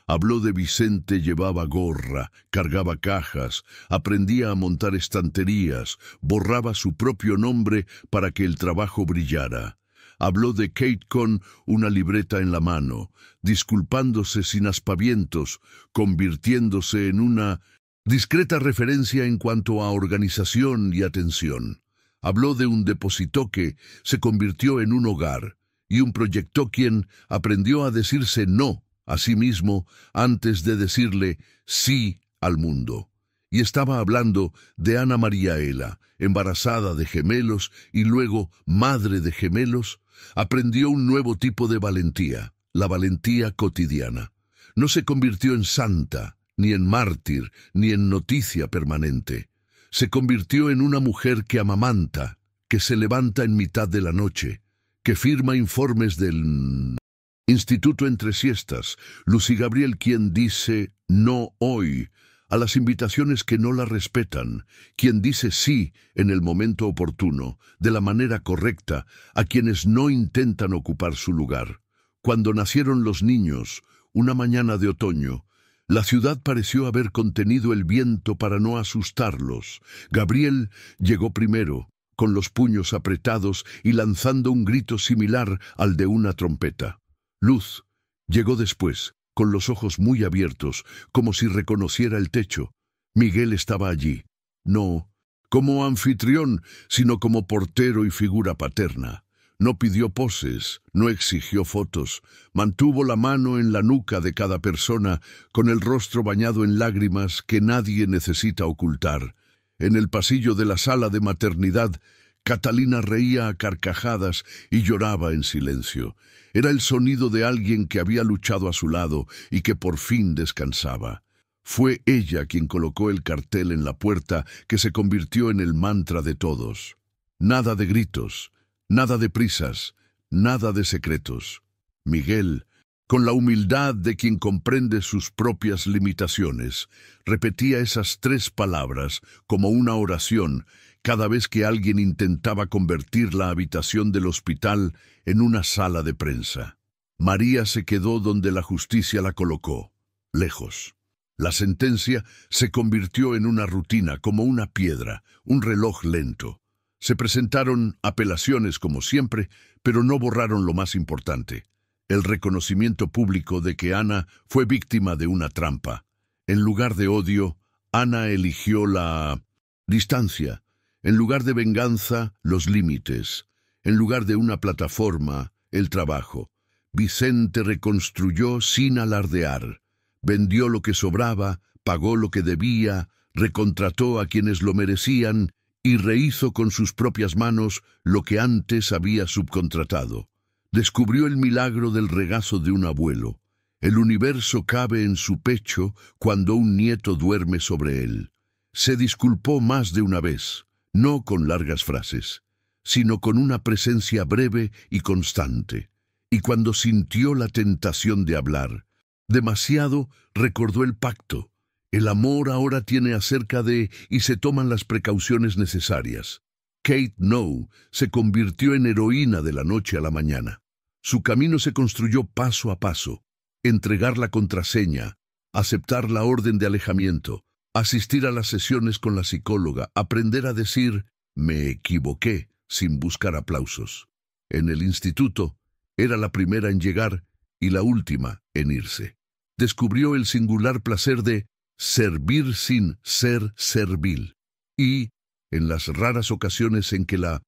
Habló de Vicente, llevaba gorra, cargaba cajas, aprendía a montar estanterías, borraba su propio nombre para que el trabajo brillara. Habló de Kate con una libreta en la mano, disculpándose sin aspavientos, convirtiéndose en una discreta referencia en cuanto a organización y atención. Habló de un depósito que se convirtió en un hogar, y un proyecto quien aprendió a decirse no a sí mismo antes de decirle sí al mundo. Y estaba hablando de Ana María Ela, embarazada de gemelos y luego madre de gemelos. Aprendió un nuevo tipo de valentía, la valentía cotidiana. No se convirtió en santa, ni en mártir, ni en noticia permanente. Se convirtió en una mujer que amamanta, que se levanta en mitad de la noche, que firma informes del instituto entre siestas. Lucy Gabriel, quien dice no hoy a las invitaciones que no la respetan, quien dice sí en el momento oportuno, de la manera correcta, a quienes no intentan ocupar su lugar. Cuando nacieron los niños, una mañana de otoño, la ciudad pareció haber contenido el viento para no asustarlos. Gabriel llegó primero, con los puños apretados y lanzando un grito similar al de una trompeta. Luz llegó después, con los ojos muy abiertos, como si reconociera el techo. Miguel estaba allí, no como anfitrión, sino como portero y figura paterna. No pidió poses, no exigió fotos, mantuvo la mano en la nuca de cada persona, con el rostro bañado en lágrimas que nadie necesita ocultar. En el pasillo de la sala de maternidad, Catalina reía a carcajadas y lloraba en silencio. Era el sonido de alguien que había luchado a su lado y que por fin descansaba. Fue ella quien colocó el cartel en la puerta que se convirtió en el mantra de todos. Nada de gritos, nada de prisas, nada de secretos. Miguel, con la humildad de quien comprende sus propias limitaciones, repetía esas 3 palabras como una oración cada vez que alguien intentaba convertir la habitación del hospital en una sala de prensa. María se quedó donde la justicia la colocó, lejos. La sentencia se convirtió en una rutina, como una piedra, un reloj lento. Se presentaron apelaciones como siempre, pero no borraron lo más importante: el reconocimiento público de que Ana fue víctima de una trampa. En lugar de odio, Ana eligió la distancia. En lugar de venganza, los límites. En lugar de una plataforma, el trabajo. Vicente reconstruyó sin alardear. Vendió lo que sobraba pagó lo que debía, recontrató a quienes lo merecían y rehizo con sus propias manos lo que antes había subcontratado. Descubrió el milagro del regazo de un abuelo. El universo cabe en su pecho cuando un nieto duerme sobre él. Se disculpó más de una vez, no con largas frases, sino con una presencia breve y constante. Y cuando sintió la tentación de hablar, demasiado, recordó el pacto. El amor ahora tiene acerca de y se toman las precauciones necesarias. Kate No se convirtió en heroína de la noche a la mañana. Su camino se construyó paso a paso. Entregar la contraseña, aceptar la orden de alejamiento, asistir a las sesiones con la psicóloga, aprender a decir «me equivoqué» sin buscar aplausos. En el instituto, era la primera en llegar y la última en irse. Descubrió el singular placer de servir sin ser servil. Y, en las raras ocasiones en que la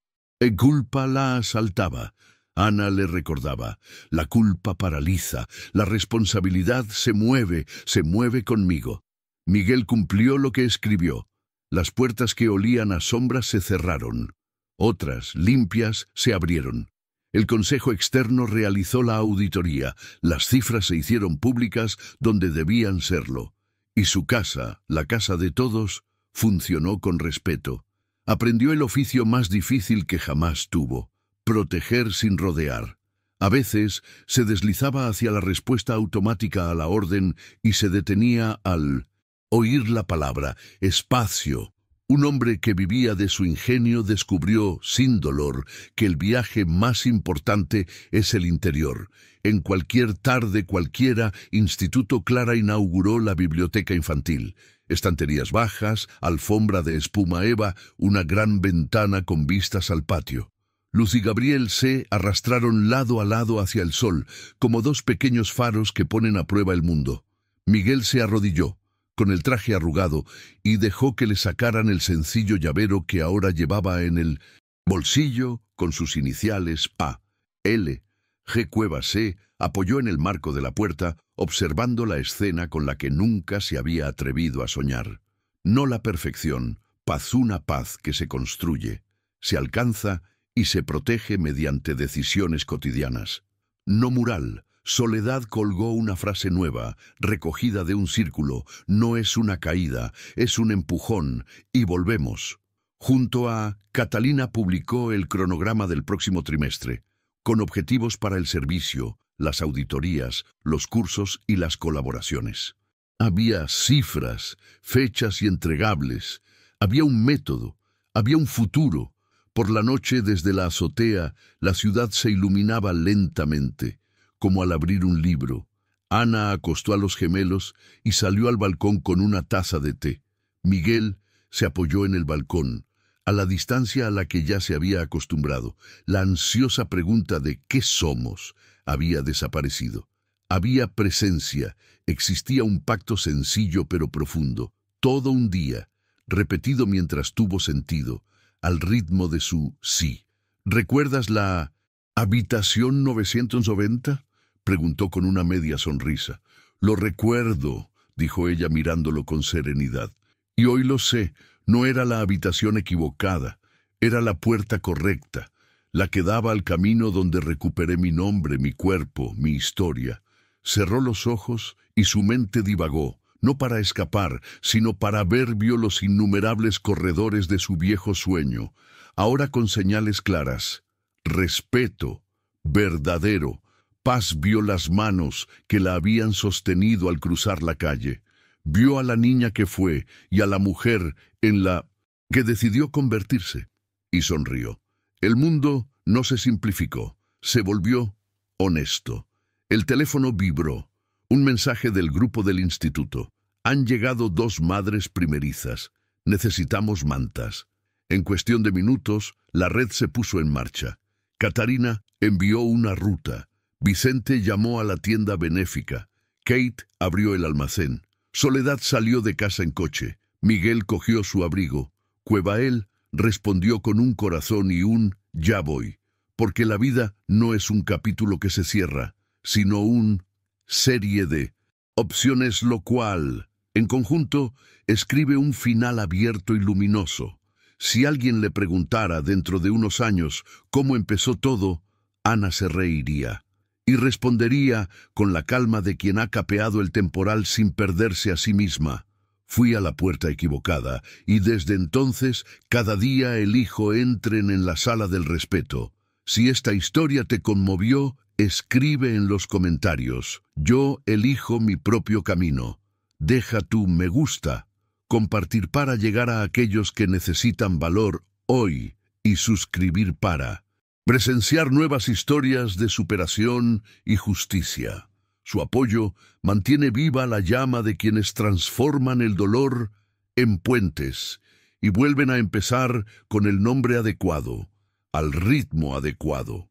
culpa la asaltaba, Ana le recordaba, la culpa paraliza, la responsabilidad se mueve conmigo. Miguel cumplió lo que escribió. Las puertas que olían a sombras se cerraron. Otras, limpias, se abrieron. El Consejo Externo realizó la auditoría. Las cifras se hicieron públicas donde debían serlo. Y su casa, la casa de todos, funcionó con respeto. Aprendió el oficio más difícil que jamás tuvo: proteger sin rodear. A veces se deslizaba hacia la respuesta automática a la orden y se detenía al oír la palabra espacio. Un hombre que vivía de su ingenio descubrió, sin dolor, que el viaje más importante es el interior. En cualquier tarde cualquiera, Instituto Clara inauguró la biblioteca infantil. Estanterías bajas, alfombra de espuma eva, una gran ventana con vistas al patio. Luz y Gabriel se arrastraron lado a lado hacia el sol, como dos pequeños faros que ponen a prueba el mundo. Miguel se arrodilló, con el traje arrugado, y dejó que le sacaran el sencillo llavero que ahora llevaba en el bolsillo con sus iniciales A, L, G. Cuevas se apoyó en el marco de la puerta, observando la escena con la que nunca se había atrevido a soñar. No la perfección, paz, una paz que se construye, se alcanza y se protege mediante decisiones cotidianas. No mural. Soledad colgó una frase nueva, recogida de un círculo: no es una caída, es un empujón, y volvemos. Junto a Catalina publicó el cronograma del próximo trimestre, con objetivos para el servicio, las auditorías, los cursos y las colaboraciones. Había cifras, fechas y entregables. Había un método, había un futuro. Por la noche, desde la azotea, la ciudad se iluminaba lentamente, como al abrir un libro. Ana acostó a los gemelos y salió al balcón con una taza de té. Miguel se apoyó en el balcón, a la distancia a la que ya se había acostumbrado. La ansiosa pregunta de ¿qué somos? Había desaparecido. Había presencia, existía un pacto sencillo pero profundo. Todo un día, repetido mientras tuvo sentido, al ritmo de su sí. ¿Recuerdas la habitación 990? Preguntó con una media sonrisa. Lo recuerdo, dijo ella mirándolo con serenidad. Y hoy lo sé, no era la habitación equivocada, era la puerta correcta, la que daba al camino donde recuperé mi nombre, mi cuerpo, mi historia. Cerró los ojos y su mente divagó, no para escapar, sino para ver. Vio los innumerables corredores de su viejo sueño, ahora con señales claras. Respeto, verdadero. Paz. Vio las manos que la habían sostenido al cruzar la calle. Vio a la niña que fue y a la mujer en la que decidió convertirse. Y sonrió. El mundo no se simplificó, se volvió honesto. El teléfono vibró. Un mensaje del grupo del instituto. Han llegado 2 madres primerizas. Necesitamos mantas. En cuestión de minutos, la red se puso en marcha. Catarina envió una ruta. Vicente llamó a la tienda benéfica. Kate abrió el almacén. Soledad salió de casa en coche. Miguel cogió su abrigo. Cuevael respondió con un corazón y un «ya voy», porque la vida no es un capítulo que se cierra, sino una serie de opciones, lo cual En conjunto, escribe un final abierto y luminoso. Si alguien le preguntara dentro de unos años cómo empezó todo, Ana se reiría y respondería con la calma de quien ha capeado el temporal sin perderse a sí misma. Fui a la puerta equivocada y desde entonces cada día elijo entren en la sala del respeto. Si esta historia te conmovió, escribe en los comentarios. Yo elijo mi propio camino. Deja tu me gusta, compartir para llegar a aquellos que necesitan valor hoy y suscribir para presenciar nuevas historias de superación y justicia. Su apoyo mantiene viva la llama de quienes transforman el dolor en puentes y vuelven a empezar con el nombre adecuado, al ritmo adecuado.